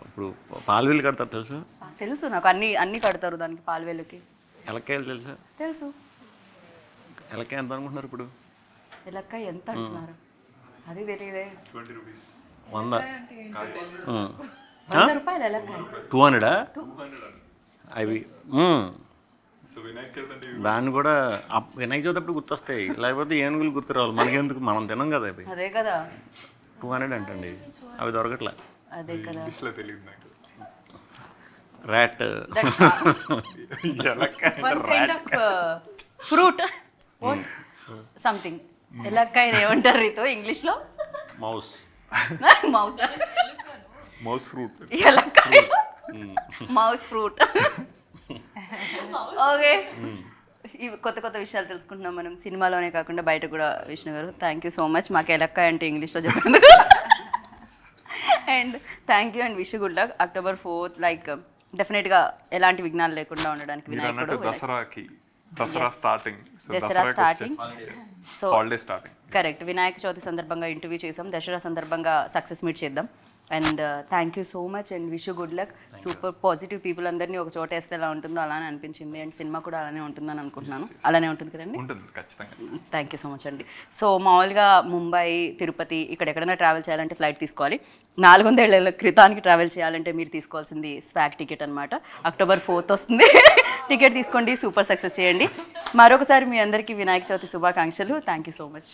ఇప్పుడు పాలవేలు కడతారు తెలుసా?
తెలుసు నాకు, అన్ని కడతారు దానికి, పాలవేలుకి.
ఎలక్కాయలు తెలుసా?
తెలుసు.
ఎలక్కాయ ఎంత అనుకుంటున్నారు ఇప్పుడు?
ఎలక్కాయ ఎంత అంటున్నారు? అది తెలియదే.
20 rupees.
100.
100 రూపాయలు ఎలక్కాయ.
200 అవి.
సో వినాయక చవితి అంటే
దాన్ని కూడా వినాయక చవితి అప్పుడు గుర్తొస్తాయి, లేకపోతే ఏనుగులు గుర్తు రావాలి మనకెందుకు, మనం తినం కదా అవి.
అదే కదా.
200 అంటండి, అవి దొరకట్లే.
అదే కదా.
ఇంగ్లీష్లో తెలియదు నాకు.
Rat.
One kind of fruit something. ఎలక్కాయ ఏమంటారు రీతో ఇంగ్లీష్లో?
మౌస్.
మౌస్.
Mouse fruit.
ఎలక్కాయ మౌస్ ఫ్రూట్. ఓకే, ఇవి కొత్త విషయాలు తెలుసుకుంటున్నాం మనం, సినిమాలోనే కాకుండా బయట కూడా. విష్ణు గారు, థ్యాంక్ యూ సో మచ్ మాకు ఎలక్కాయ అంటే ఇంగ్లీష్లో చెప్పండి. And thank you and wish good luck. October 4th like డెఫినెట్గా ఎలాంటి విఘ్నాలు లేకుండా ఉండడానికి వినాయకుడు.
Dasara starting.
Dasara starting. So
holiday starting.
Correct. Vinayaka Chavithi సందర్భంగా ఇంటర్వ్యూ చేసాం, దసరా సందర్భంగా సక్సెస్ మీట్ చేద్దాం. And thank you so much and wish you good luck. Super positive people అందరినీ ఒక చోట వేస్తే ఎలా ఉంటుందో అలానే అనిపించింది. అండ్ సినిమా కూడా అలానే ఉంటుందని అనుకుంటున్నాను. అలానే ఉంటుంది కదండి?
ఉంటుంది ఖచ్చితంగా.
థ్యాంక్ యూ సో మచ్ అండి. సో మామూలుగా ముంబై, తిరుపతి ఇక్కడ ఎక్కడైనా ట్రావెల్ చేయాలంటే ఫ్లైట్ తీసుకోవాలి. 400 ఏళ్ల క్రితానికి ట్రావెల్ చేయాలంటే మీరు తీసుకోవాల్సింది స్వాగ్ టికెట్ అనమాట. October 4th వస్తుంది. టికెట్ తీసుకోండి, సూపర్ సక్సెస్ చేయండి. మరొకసారి మీ అందరికీ వినాయక చవితి శుభాకాంక్షలు. Thank you so much.